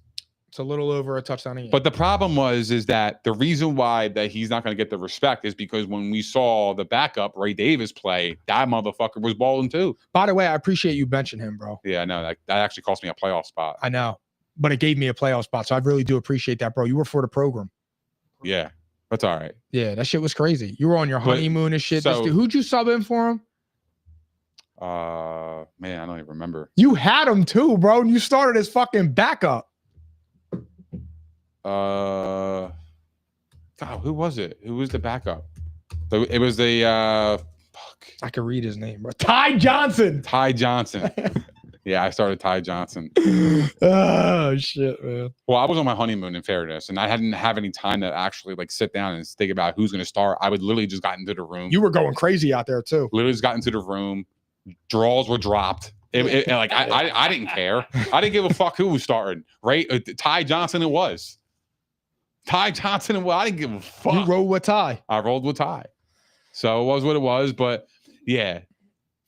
It's a little over a touchdown a game. But the problem is that the reason why that he's not going to get the respect is because when we saw the backup Ray Davis play, that motherfucker was balling too. By the way, I appreciate you benching him, bro. Yeah, I know that actually cost me a playoff spot. I know. But it gave me a playoff spot, so I really do appreciate that, bro. You were for the program. Yeah, that's all right. Yeah, that shit was crazy. You were on your honeymoon and shit. So, who'd you sub in for him? Man, I don't even remember. You had him too, bro, and you started as fucking backup. God, who was it? Who was the backup? It was the fuck. I could read his name, bro. Ty Johnson. Ty Johnson. Yeah, I started Ty Johnson. Oh shit, man. Well, I was on my honeymoon in fairness, and I hadn't have any time to actually like sit down and think about who's going to start. I would literally just got into the room. You were going crazy out there too. Literally just got into the room. Draws were dropped. I didn't care. I didn't give a fuck who was starting. Right? Ty Johnson. It was Ty Johnson. And I didn't give a fuck. You rolled with Ty. I rolled with Ty. So it was what it was. But yeah,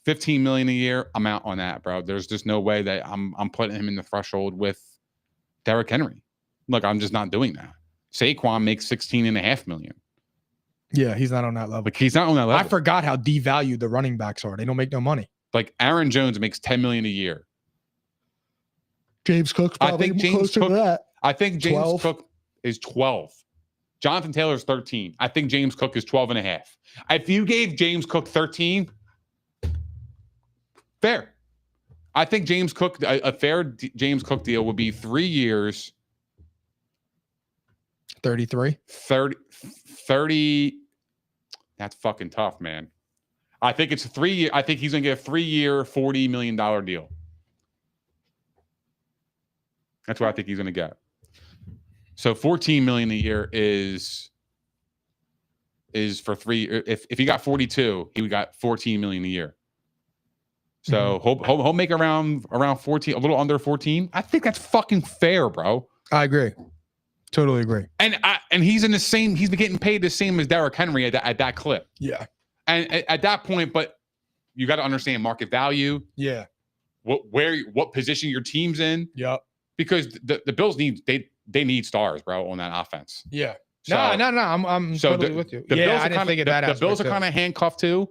$15 million a year, I'm out on that, bro. There's just no way that I'm putting him in the threshold with Derrick Henry. Look, I'm just not doing that. Saquon makes $16.5 million. Yeah, he's not on that level. Like, he's not on that level. I forgot how devalued the running backs are. They don't make no money. Like, Aaron Jones makes $10 million a year. James Cook's probably closer to that. I think James 12. Cook is 12. Jonathan Taylor's 13. I think James Cook is 12.5. If you gave James Cook 13, fair. I think James Cook, a fair James Cook deal would be 3 years. 33. 30. That's fucking tough, man. I think it's 3 year. I think he's going to get a 3-year, $40 million deal. That's what I think he's going to get. So $14 million a year is for 3. If he got 42, he would got $14 million a year. So he'll make around 14, a little under 14. I think that's fucking fair, bro. I agree. Totally agree. And he's in the same. He's been getting paid the same as Derrick Henry at that clip. Yeah. And at that point, but you got to understand market value. Yeah. What position your team's in. Yep. Because the Bills they need stars, bro, on that offense. Yeah. So, no. I'm so totally with you. The Yeah, Bills I didn't think of that. The Bills are kind of handcuffed too,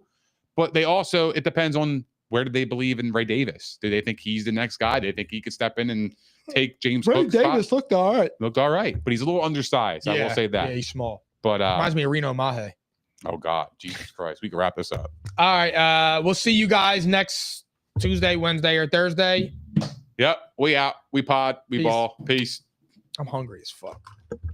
but they also, it depends on where do they believe in Ray Davis. Do they think he's the next guy? Do they think he could step in and take James Cook's Davis spot? looked all right. Looked all right, but he's a little undersized. I will say that. Yeah, he's small. But reminds me of Reno Mahe. Oh God, Jesus Christ. We can wrap this up. All right. We'll see you guys next Tuesday, Wednesday, or Thursday. Yep. We out. We pod. We Peace. ball. Peace. I'm hungry as fuck.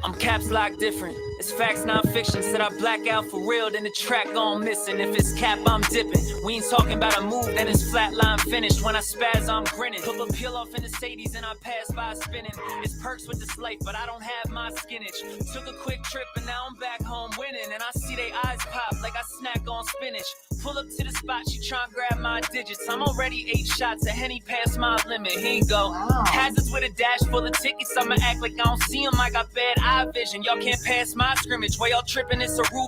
I'm caps lock different. It's facts, non-fiction. Said I black out for real, then the track gone missing. If it's cap, I'm dipping. We ain't talking about a move, then it's flatline finished. When I spaz, I'm grinning. Put a peel off in the Sadies and I pass by spinning. It's perks with this life, but I don't have my skinach. Took a quick trip and now I'm back home winning. And I see they eyes pop like I snack on spinach. Pull up to the spot, she tryna grab my digits. I'm already 8 shots, a Henny past my limit. Here you go. Hazards with a dash full of tickets. I'ma act like I don't see them. I got bad eye vision. Y'all can't pass my scrimmage. Way y'all tripping, it's a rule.